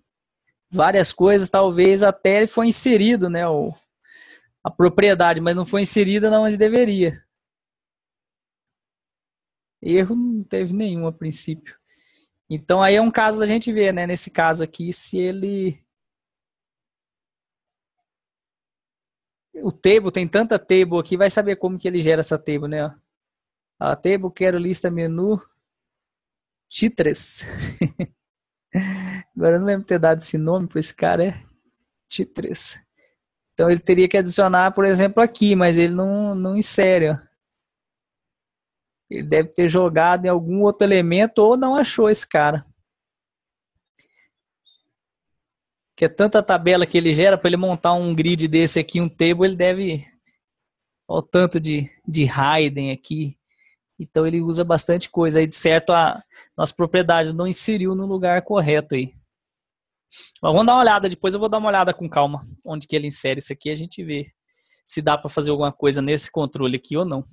várias coisas, talvez até ele foi inserido, né, a propriedade, mas não foi inserida na onde deveria. Erro não teve nenhum a princípio. Então aí é um caso da gente ver, né, nesse caso aqui, se ele... O table, tem tanta table aqui, vai saber como que ele gera essa table, né? A table, quero lista, menu, T3. Agora eu não lembro de ter dado esse nome para esse cara, T3. Então ele teria que adicionar, por exemplo, aqui, mas ele não insere, ó. Ele deve ter jogado em algum outro elemento ou não achou esse cara. Que é tanta tabela que ele gera, para ele montar um grid desse aqui, um table, ele deve... Olha o tanto de hidden aqui. Então ele usa bastante coisa. Aí de certo a nossa propriedade não inseriu no lugar correto aí. Mas vamos dar uma olhada, depois eu vou dar uma olhada com calma. Onde que ele insere isso aqui, a gente vê se dá para fazer alguma coisa nesse controle aqui ou não.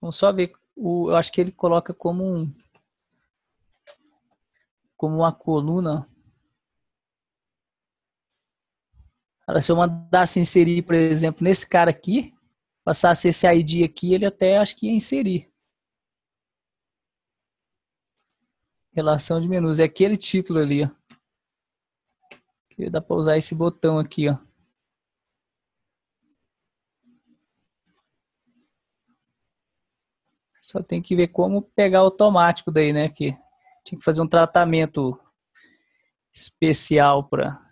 Vamos só ver. Eu acho que ele coloca como uma coluna. Cara, se eu mandasse inserir, por exemplo, nesse cara aqui, passasse esse ID aqui, ele até acho que ia inserir. Relação de menus. É aquele título ali, ó. Que dá para usar esse botão aqui, ó. Só tem que ver como pegar automático daí, né? Que tinha que fazer um tratamento especial para...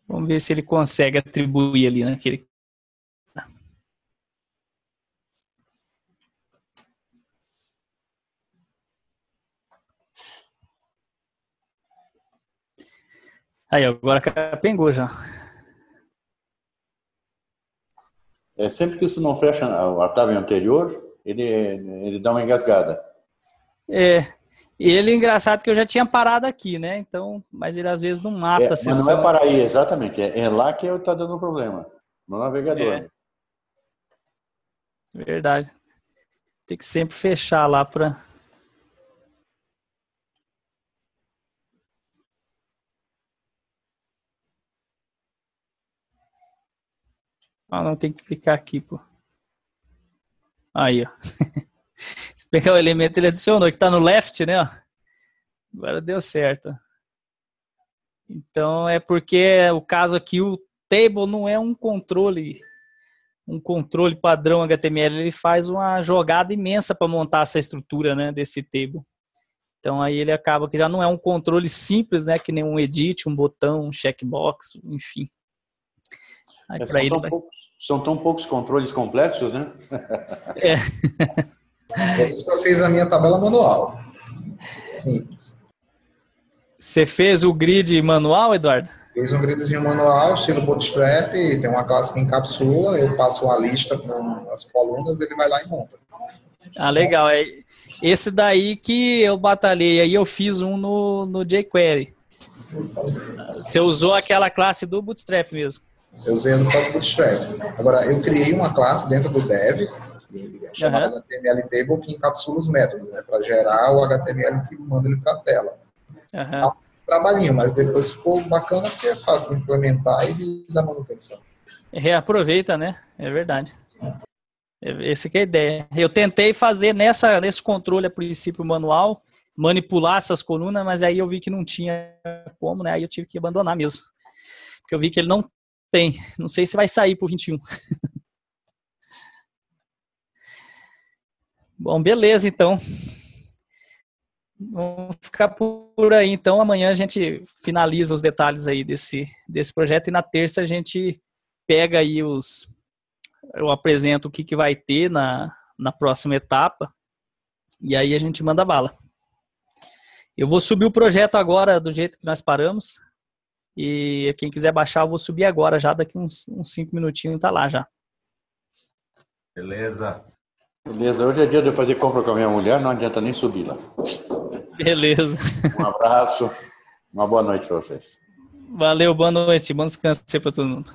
Vamos ver se ele consegue atribuir ali naquele... Aí, agora capengou já. Sempre que isso não fecha a tab anterior, ele dá uma engasgada. Ele, engraçado que eu já tinha parado aqui, né? Então, mas ele às vezes não mata a sessão. Mas não é para aí, exatamente. É lá que está dando problema, no navegador. Verdade. Tem que sempre fechar lá para... não, tem que clicar aqui, pô. Aí, ó. Se pegar o elemento, ele adicionou, que tá no left, né? Ó. Agora deu certo. Então, é porque o caso aqui, o table não é um controle padrão HTML, ele faz uma jogada imensa para montar essa estrutura, né, desse table. Então, aí ele acaba que já não é um controle simples, né, que nem um edit, um botão, um checkbox, enfim. Aí, são tão poucos controles complexos, né? Por isso que eu fiz a minha tabela manual. Simples. Você fez o grid manual, Eduardo? Fiz um gridzinho manual, estilo Bootstrap, tem uma classe que encapsula, eu passo uma lista com as colunas, ele vai lá e monta. Legal. Esse daí que eu batalhei, aí eu fiz um no jQuery. Você usou aquela classe do Bootstrap mesmo? Eu usei no próprio Bootstrap. Agora, eu criei uma classe dentro do Dev, chamada HTML Table, que encapsula os métodos, né, para gerar o HTML que manda ele para a tela. Dá um trabalhinho, mas depois ficou bacana porque é fácil de implementar e de dar manutenção. Reaproveita, né? É verdade. Essa que é a ideia. Eu tentei fazer nesse controle a princípio manual, manipular essas colunas, mas aí eu vi que não tinha como, né? Aí eu tive que abandonar mesmo. porque eu vi que ele não tem. Não sei se vai sair pro 21. Bom, beleza, então. Vamos ficar por aí. Então, amanhã a gente finaliza os detalhes aí desse projeto e na terça a gente pega aí eu apresento o que vai ter na próxima etapa e aí a gente manda bala. Eu vou subir o projeto agora do jeito que nós paramos e quem quiser baixar eu vou subir agora já, daqui uns 5 minutinhos tá lá já. Beleza. Beleza, hoje é dia de eu fazer compra com a minha mulher, não adianta nem subir lá. Beleza. Um abraço, uma boa noite para vocês. Valeu, boa noite, bom descanso para todo mundo.